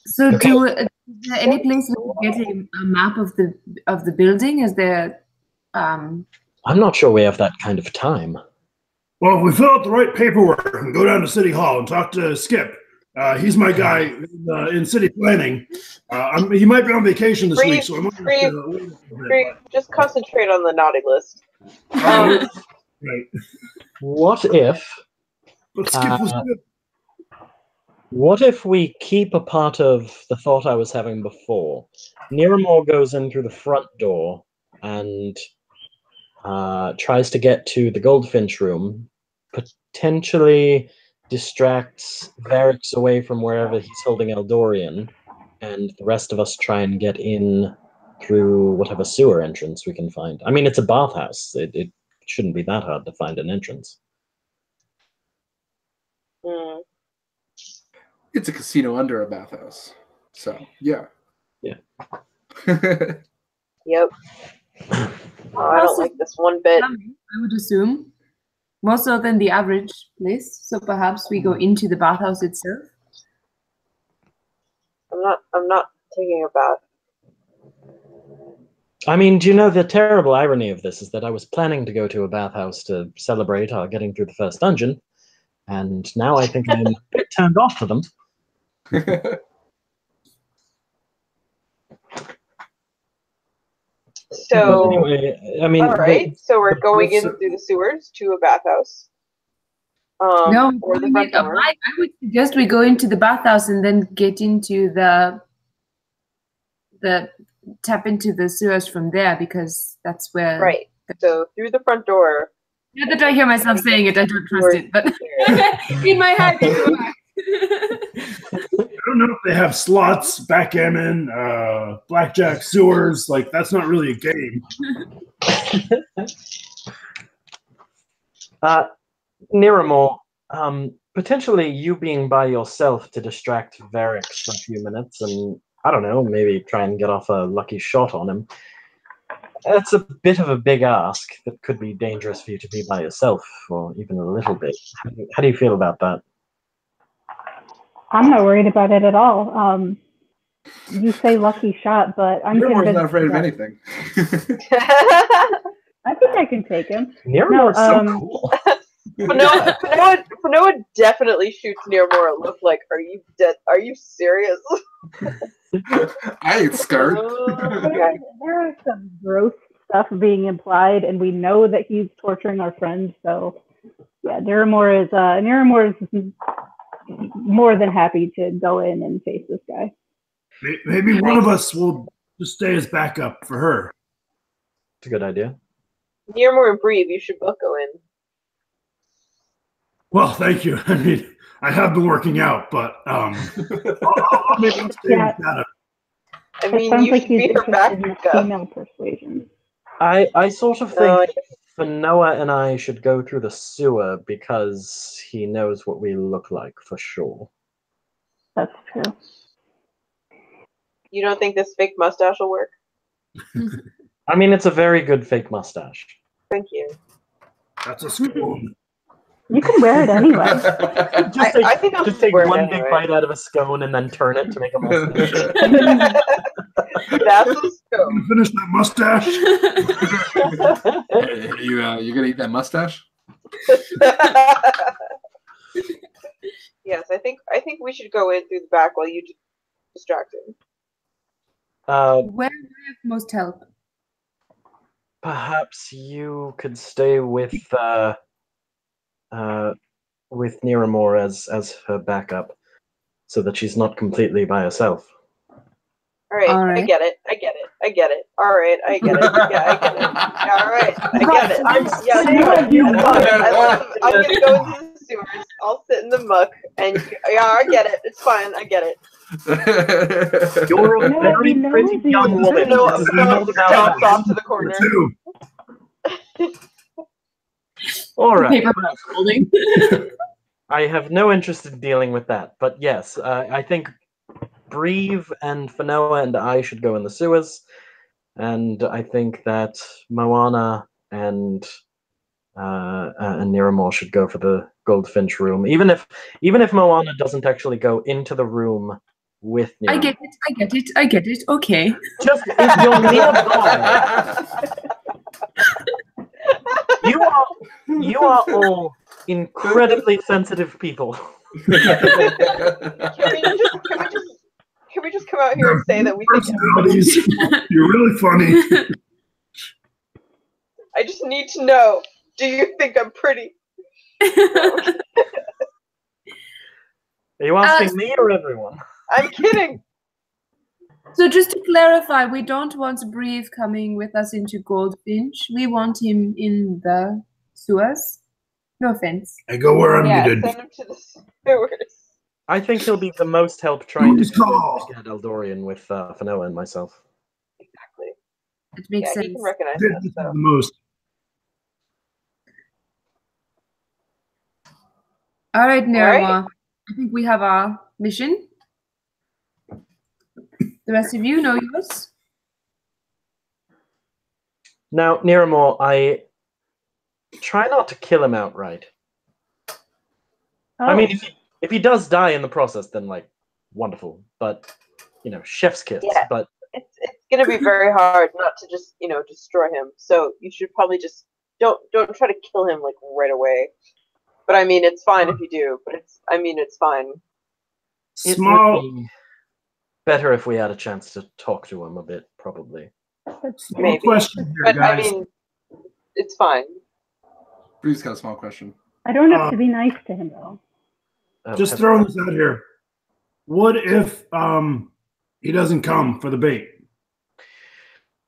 So, is there any place we can get a map of the building? Is there? I'm not sure we have that kind of time. Well, if we fill out the right paperwork and go down to City Hall and talk to Skip, he's my guy in city planning. He might be on vacation this week, so I might just concentrate on the naughty list. right. What if? But Skip was good. What if we keep a part of the thought I was having before? Niramore goes in through the front door and tries to get to the Goldfinch room, potentially distracts Varix away from wherever he's holding Eldorian, and the rest of us try and get in through whatever sewer entrance we can find. I mean, it's a bathhouse. It shouldn't be that hard to find an entrance. It's a casino under a bathhouse. So, yeah. Yeah. Yep. I don't like this one bit. I would assume more so than the average place. So perhaps we go into the bathhouse itself. I'm not taking a bath. I mean, do you know the terrible irony of this is that I was planning to go to a bathhouse to celebrate our getting through the first dungeon, and now I think I'm a bit turned off to them. So, anyway, I mean, all right. So we're going in through the sewers to a bathhouse. No, or the front door. I would suggest we go into the bathhouse and then get into the tap into the sewers from there, because that's where. Right. So through the front door. Now that I hear myself saying it, I don't trust it, but in my head, I don't know if they have slots, backgammon, blackjack, sewers. Like, that's not really a game. Niramore, potentially you being by yourself to distract Varix for a few minutes and, I don't know, maybe try and get off a lucky shot on him. That's a bit of a big ask that could be dangerous for you to be by yourself for even a little bit. How do you feel about that? I'm not worried about it at all. You say lucky shot, but I'm Niramore's not afraid of anything. I think I can take him. Niramore's so cool. Fanoa definitely shoots Niramore a look like, "Are you dead? Are you serious?" I ain't scared. There are some gross stuff being implied, and we know that he's torturing our friends. So, yeah, Niramore is more than happy to go in and face this guy. Maybe one of us will just stay as backup for her. It's a good idea. Niramore and Breve, you should both go in. Well, thank you. I mean, I have been working out, but I'll maybe stay with that. I mean, sounds you like should he's be her interested in backup. female persuasion. I sort of think Fanoa and I should go through the sewer because he knows what we look like for sure. That's true. You don't think this fake mustache will work? I mean, it's a very good fake mustache. Thank you. That's a scone. You can wear it anyway. I think I'll just take wear it one anyway. big bite out of a scone and then turn it to make a mustache. That's a scone. You finish that mustache? You gonna eat that mustache? Yes, I think we should go in through the back while you distract him. where would have most help? Perhaps you could stay with Niramore as her backup, so that she's not completely by herself. All right, I get it. All right, I get it. Yeah, I get it. Yeah, all right, I get it. I'm gonna go into the sewers. I'll sit in the muck, and yeah, I get it. It's fine. I get it. You're a No, very he knows pretty you. young woman. No, This is no, not about jumps that. off to the corner. Two. All right. Paper folding. I have no interest in dealing with that. But yes, I think Breve and Fanoa and I should go in the sewers. And I think that Moana and Niramore should go for the Goldfinch room. Even if Moana doesn't actually go into the room with Niramore. I get it. Okay. Just if you're nearby. You are all incredibly sensitive people. Can we just come out here and say that we think Personalities. You're really funny. I just need to know. Do you think I'm pretty? Are you asking me or everyone? I'm kidding. So just to clarify, we don't want Breve coming with us into Goldfinch. We want him in the sewers. No offense. I go where I'm Yeah, needed. send him to the sewers. I think he'll be the most help trying to Who's tall? get Eldorian with Fanoa and myself. Exactly. It makes Yeah, sense. he can recognize This us. is So. the most. All right, Niramore. Alright. I think we have our mission. The rest of you know yours. Now, Niramore, I try not to kill him outright. I mean, if he does die in the process, then like, wonderful. But chef's kiss. Yeah. But It's gonna be very hard not to just destroy him. So you should probably just don't try to kill him like right away. But I mean, it's fine if you do. But it's fine. it Small, would be better if we had a chance to talk to him a bit, probably. small Maybe. question here, But guys. I mean, it's fine. Bree's got a small question. I don't have to be nice to him though. Just throwing this out here. What if he doesn't come for the bait?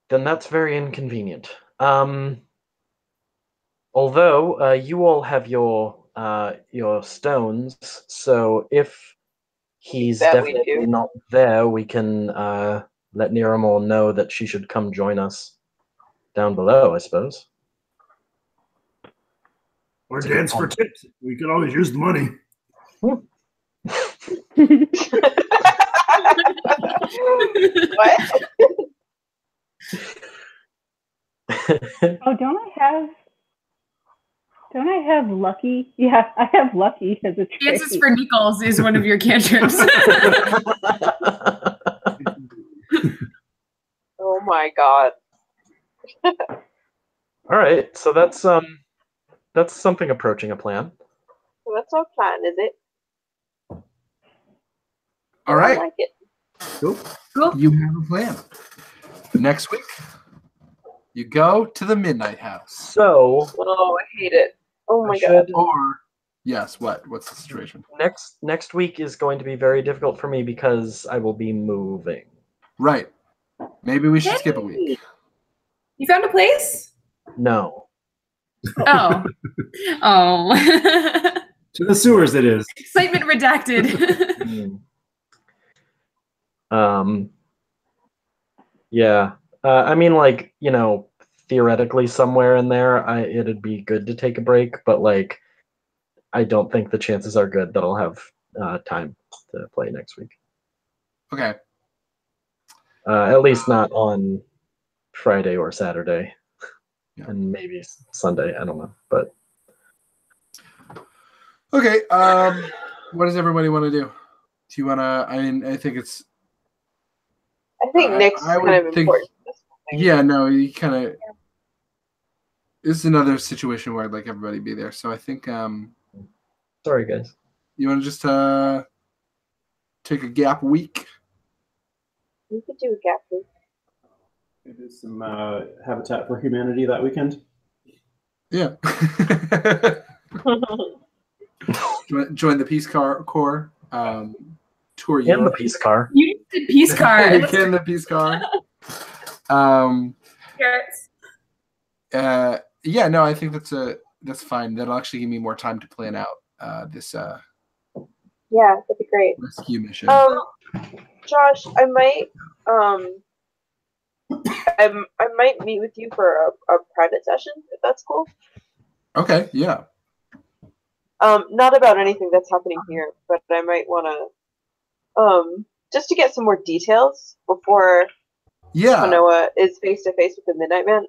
Then that's very inconvenient. Although you all have your stones, so if he's That we definitely do. not there, we can let Niramore know that she should come join us down below, I suppose. Or dance for tips? We could always use the money. What? Oh, don't I have Lucky? Yeah, I have Lucky as a trait. Chances for Nichols is one of your cantrips. Oh my god. All right, so that's something approaching a plan. So that's our plan, is it? All I right, like it. cool. Cool. You have a plan. Next week, you go to the Midnight House. So Oh, I hate it. Oh my I god. should- Or, yes, what? What's the situation? next week is going to be very difficult for me because I will be moving. Right. Maybe we should skip a week. You found a place? No. Oh. Oh. To the sewers, it is. Excitement redacted. Yeah. I mean, like, theoretically somewhere in there, it'd be good to take a break, but like, I don't think the chances are good that I'll have time to play next week. Okay. At least not on Friday or Saturday, Yeah. and maybe Sunday. I don't know, but Okay. What does everybody want to do? Do you want to? I mean, I think it's. I think Nick's I would kind of think- important. Yeah. No. You kind of. This is another situation where I'd like everybody to be there. So I think sorry, guys. you want to just take a gap week. We could do a gap week. Do some Habitat for Humanity that weekend. Yeah. Join the Peace Corps. Tour In the Europe. peace car. You did peace card. Get in the Peace Corps. Carrots. Yeah, no, I think that's fine. That'll actually give me more time to plan out this Yeah, that'd be great. rescue mission. Josh, I might I might meet with you for a private session if that's cool. Okay, yeah. Not about anything that's happening here, but I might want to just to get some more details before Manoa is face to face with the Midnight Man.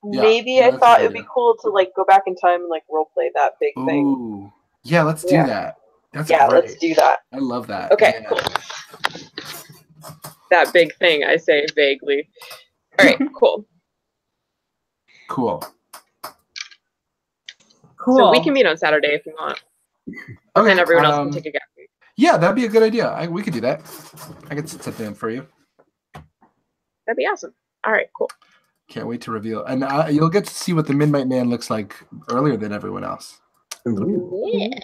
Yeah, Maybe I that's thought a it'd good be cool to like go back in time and like role play that big thing. Ooh. Yeah, let's do that. That's Yeah, great. let's do that. I love that. Okay, Yeah. cool. That big thing, I say vaguely. All right, cool. Cool. Cool. So we can meet on Saturday if you want. Okay, And everyone else can take a gap week. Yeah, that'd be a good idea. We could do that. I could set something up for you. That'd be awesome. All right, cool. Can't wait to reveal. And you'll get to see what the Midnight Man looks like earlier than everyone else. Ooh. Yeah.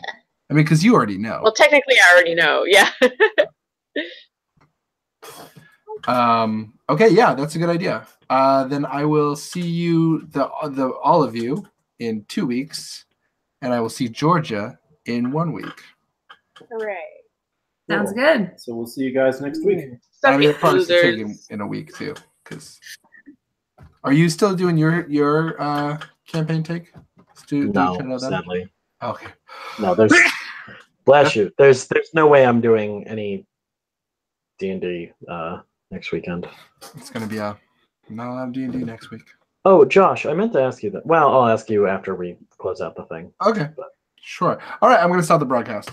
I mean, because you already know. Well, technically, I already know. Yeah. Okay, yeah, that's a good idea. Then I will see you, all of you, in 2 weeks, and I will see Georgia in 1 week. Hooray. Sounds good. So we'll see you guys next week. I mean, Sucky it'll probably still take losers. in a week too. Because are you still doing your campaign take? No, sadly. Okay. No, there's bless you. There's no way I'm doing any D&D next weekend. It's gonna be not a lot of D&D next week. Oh, Josh, I meant to ask you that. Well, I'll ask you after we close out the thing. Okay. Sure. All right, I'm gonna stop the broadcast.